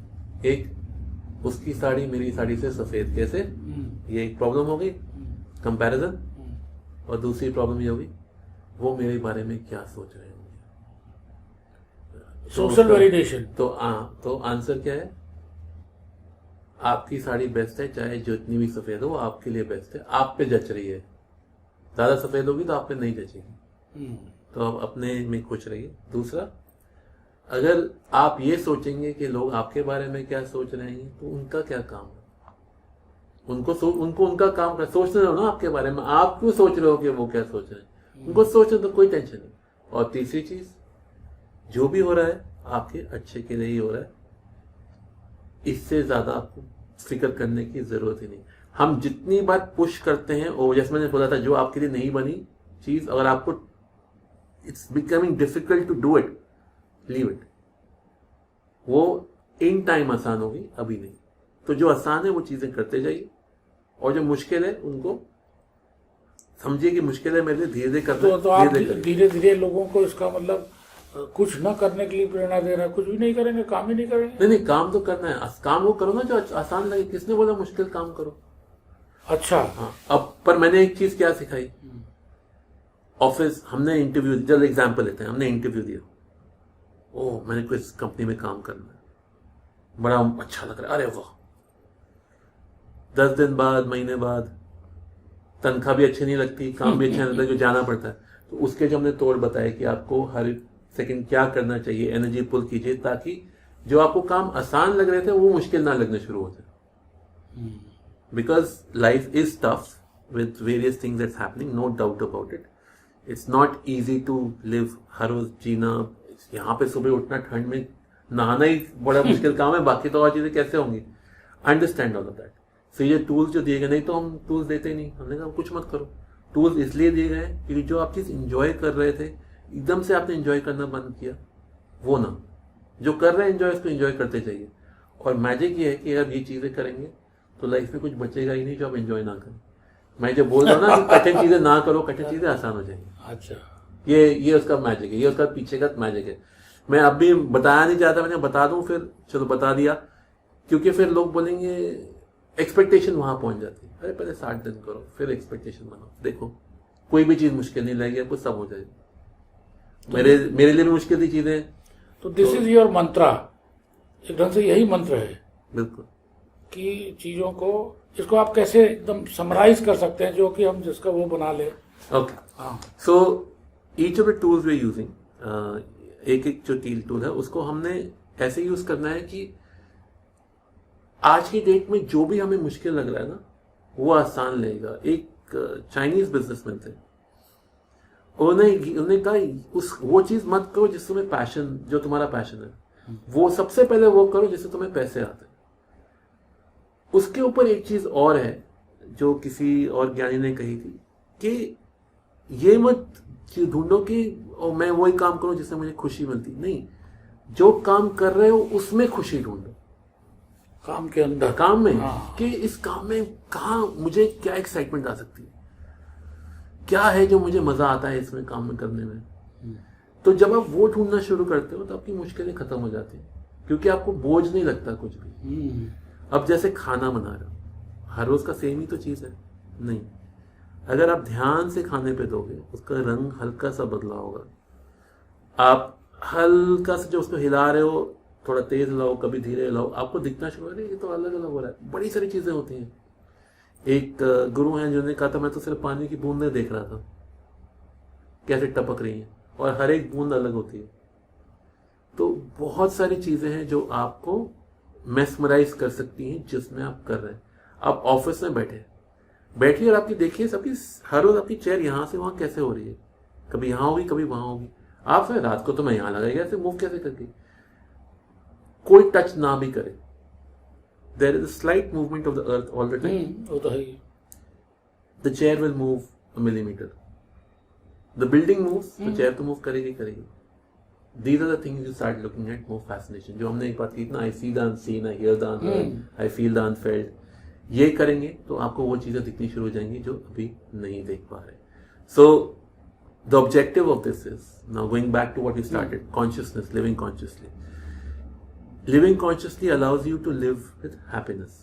एक उसकी साड़ी मेरी साड़ी से सफेद कैसे, ये एक प्रॉब्लम हो गई कंपैरिजन, और दूसरी प्रॉब्लम ये होगी वो मेरे बारे में क्या सोच रहे होंगे, सोशल वैलिडेशन। तो आंसर क्या है? आपकी साड़ी बेस्ट है, चाहे जितनी भी सफेद हो, आपके लिए बेस्ट है, आप पे जच रही है। ज्यादा सफेद होगी तो आप पे नहीं जचेगी, तो आप अपने में खुश रहिए। दूसरा, अगर आप ये सोचेंगे कि लोग आपके बारे में क्या सोच रहे हैं, तो उनका क्या काम है? उनको उनका काम कर सोचने दो ना आपके बारे में। आप क्यों सोच रहे हो कि वो क्या सोच रहे हैं? उनको सोचने तो कोई टेंशन नहीं। और तीसरी चीज, जो भी हो रहा है आपके अच्छे के लिए ही हो रहा है, इससे ज्यादा आपको फिक्र करने की जरूरत ही नहीं। हम जितनी बार पुश करते हैं, और जैसे मैंने बोला था, जो आपके लिए नहीं बनी चीज, अगर आपको it's becoming difficult to do it, leave it. वो इन टाइम आसान होगी, अभी नहीं। तो जो आसान है वो चीजें करते जाइए, और जो मुश्किल है उनको समझिए कि मुश्किल है मेरे लिए, धीरे धीरे करना। तो आप धीरे धीरे लोगों को इसका मतलब कुछ न करने के लिए प्रेरणा दे रहा है। कुछ भी नहीं करेंगे, काम ही नहीं करेंगे? नहीं, काम तो करना है। काम वो करो ना जो आसान लगे। किसने बोला मुश्किल काम करो? अच्छा, हाँ। अब पर मैंने एक चीज क्या सिखाई, ऑफिस हमने इंटरव्यू, जब एग्जाम्पल लेते हैं, हमने इंटरव्यू दिया, ओह मैंने कोई कंपनी में काम करना है, बड़ा अच्छा लग रहा है, अरे वाह। 10 दिन बाद, महीने बाद, तनख्वाह भी अच्छी नहीं लगती, काम भी अच्छा नहीं लगता, जो जाना पड़ता है। तो उसके जो हमने तोड़ बताए कि आपको हर सेकंड क्या करना चाहिए, एनर्जी पुल कीजिए, ताकि जो आपको काम आसान लग रहे थे वो मुश्किल ना लगने शुरू हो जाए। Because life is tough with various things that's happening, no doubt about it. It's not easy to live, हर रोज जीना। यहाँ पे सुबह उठना, ठंड में नहाना ही बड़ा मुश्किल काम है, बाकी तो और चीजें कैसे होंगी। Understand all of that. So ये टूल्स जो दिए गए, नहीं तो हम टूल्स देते ही नहीं। हमने कहा कुछ मत करो। टूल्स इसलिए दिए गए क्योंकि जो आप चीज इंजॉय कर रहे थे, एकदम से आपने इंजॉय करना बंद किया, वो ना। जो कर रहे हैं एंजॉय, उसको इंजॉय करते जाइए। और मैजिक ये है कि अगर ये चीजें करेंगे तो लाइफ में कुछ बचेगा ही नहीं जो आप एंजॉय ना करें। मैं जो बोल रहा हूँ ना कि कठिन चीजें ना करो, कठिन चीजें आसान हो जाएंगी। अच्छा, ये उसका मैजिक है, ये उसका पीछे का मैजिक है। मैं अब भी बताया नहीं चाहता, मैंने बता दूं, फिर चलो बता दिया, क्योंकि फिर लोग बोलेंगे, एक्सपेक्टेशन वहां पहुंच जाती है। अरे पहले 60 दिन करो, फिर एक्सपेक्टेशन बनाओ। देखो कोई भी चीज मुश्किल नहीं लगेगी आपको, सब हो जाएगी। मेरे लिए भी मुश्किल थी चीजें। तो दिस इज योर मंत्रा, एक ढंग से यही मंत्र है। बिल्कुल। कि चीजों को, इसको आप कैसे एकदम समराइज कर सकते हैं, जो कि हम जिसका वो बना ले। Okay, so each of the tools we are using, एक एक जो टूल है उसको हमने ऐसे यूज करना है कि आज की डेट में जो भी हमें मुश्किल लग रहा है ना, वो आसान लगेगा। एक चाइनीज बिजनेसमैन थे, उन्होंने कहा वो चीज मत करो जिसमें पैशन, जो तुम्हारा पैशन है, वो सबसे पहले वो करो जिससे तुम्हें पैसे आते हैं। उसके ऊपर एक चीज और है जो किसी और ज्ञानी ने कही थी कि ये मत ढूंढो कि मैं वही काम करूं जिससे मुझे खुशी मिलती। नहीं, जो काम कर रहे हो उसमें खुशी ढूंढो, काम के अंदर, काम में। कि इस काम में कहाँ मुझे क्या एक्साइटमेंट आ सकती है, क्या है जो मुझे मजा आता है इसमें काम में करने में। तो जब आप वो ढूंढना शुरू करते हो तो आपकी मुश्किलें खत्म हो जाती हैं, क्योंकि आपको बोझ नहीं लगता कुछ भी। अब जैसे खाना बना रहे हो, हर रोज का सेम ही तो चीज है नहीं। अगर आप ध्यान से खाने पे दोगे, उसका रंग हल्का सा बदला होगा। आप हल्का सा जो उसको हिला रहे हो, थोड़ा तेज हिलाओ, कभी धीरे हिलाओ, आपको दिखना शुरू हो रहा है ये तो अलग अलग हो रहा है। बड़ी सारी चीजें होती हैं। एक गुरु हैं जिन्होंने कहा था, मैं तो सिर्फ पानी की बूंदें देख रहा था कैसे टपक रही हैं, और हर एक बूंद अलग होती है। तो बहुत सारी चीजें हैं जो आपको मेस्मराइज कर सकती हैं जिसमें आप कर रहे हैं। आप ऑफिस में बैठिए और आपकी देखिए सबकी हर रोज आपकी चेयर यहां से वहां कैसे हो रही है, कभी यहां होगी कभी वहां होगी। आप फिर रात को तो मैं यहां लगाएगा, ऐसे मूव कैसे करके, कोई टच ना भी करे, there is a slight movement of the earth all the time, वो तो है ही। The chair will move a millimetre, the building moves, तो चेयर तो मूव करेगी। These are the things you start looking at more fascination. जो हमने एक बात की ना, I see the unseen, I hear the unheard, I feel the unfelt. ये करेंगे तो आपको वो चीजें दिखनी शुरू हो जाएंगी जो अभी नहीं देख पा रहे। So the objective of this is, now going back to what we started, consciousness, living consciously. Living consciously allows you to live with happiness.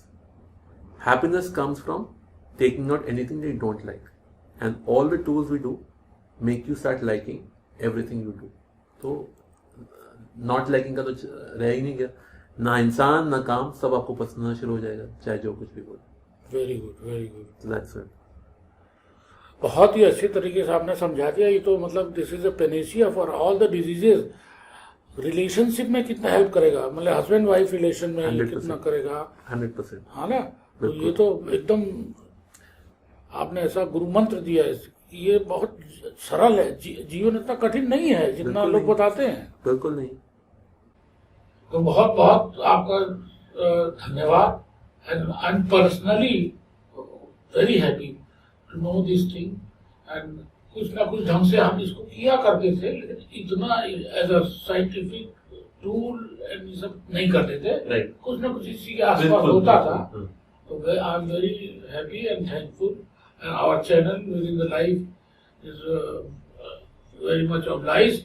Happiness comes from taking out anything that you don't like, and all the tools we do make you start liking everything you do. तो not liking का तो रह ही नहीं गया, ना इंसान ना काम, सब आपको पसंद आना शुरू हो जाएगा, चाहे जो कुछ भी बोले। Very good, very good, that's it. बहुत ही अच्छे तरीके से आपने समझा दिया। ये तो मतलब this is a Panacea for all the diseases. Relationship में कितना हेल्प करेगा, मतलब हस्बैंड वाइफ रिलेशन में 100%, कितना करेगा, 100%। हाँ ना। तो ये तो एकदम आपने ऐसा गुरु मंत्र दिया है, ये बहुत सरल है। जीवन इतना कठिन नहीं है जितना लोग बताते हैं। बिल्कुल नहीं। तो बहुत बहुत आपका धन्यवाद। And I am personally very happy to know this thing. एंड कुछ ना कुछ ढंग से हम इसको किया करते थे, लेकिन इतना as a scientific tool and ये सब नहीं करते थे। Right. कुछ ना कुछ इसी के आसपास होता था। तो I am very happy and thankful. And our channel Within the Life is very much obliged।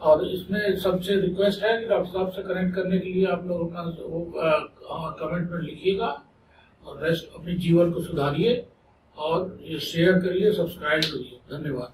और इसमें सबसे रिक्वेस्ट है कि डॉक्टर साहब से कनेक्ट करने के लिए आप लोग अपना कमेंट में लिखिएगा, और रेस्ट अपने जीवन को सुधारिए और ये शेयर करिए, सब्सक्राइब करिए। धन्यवाद।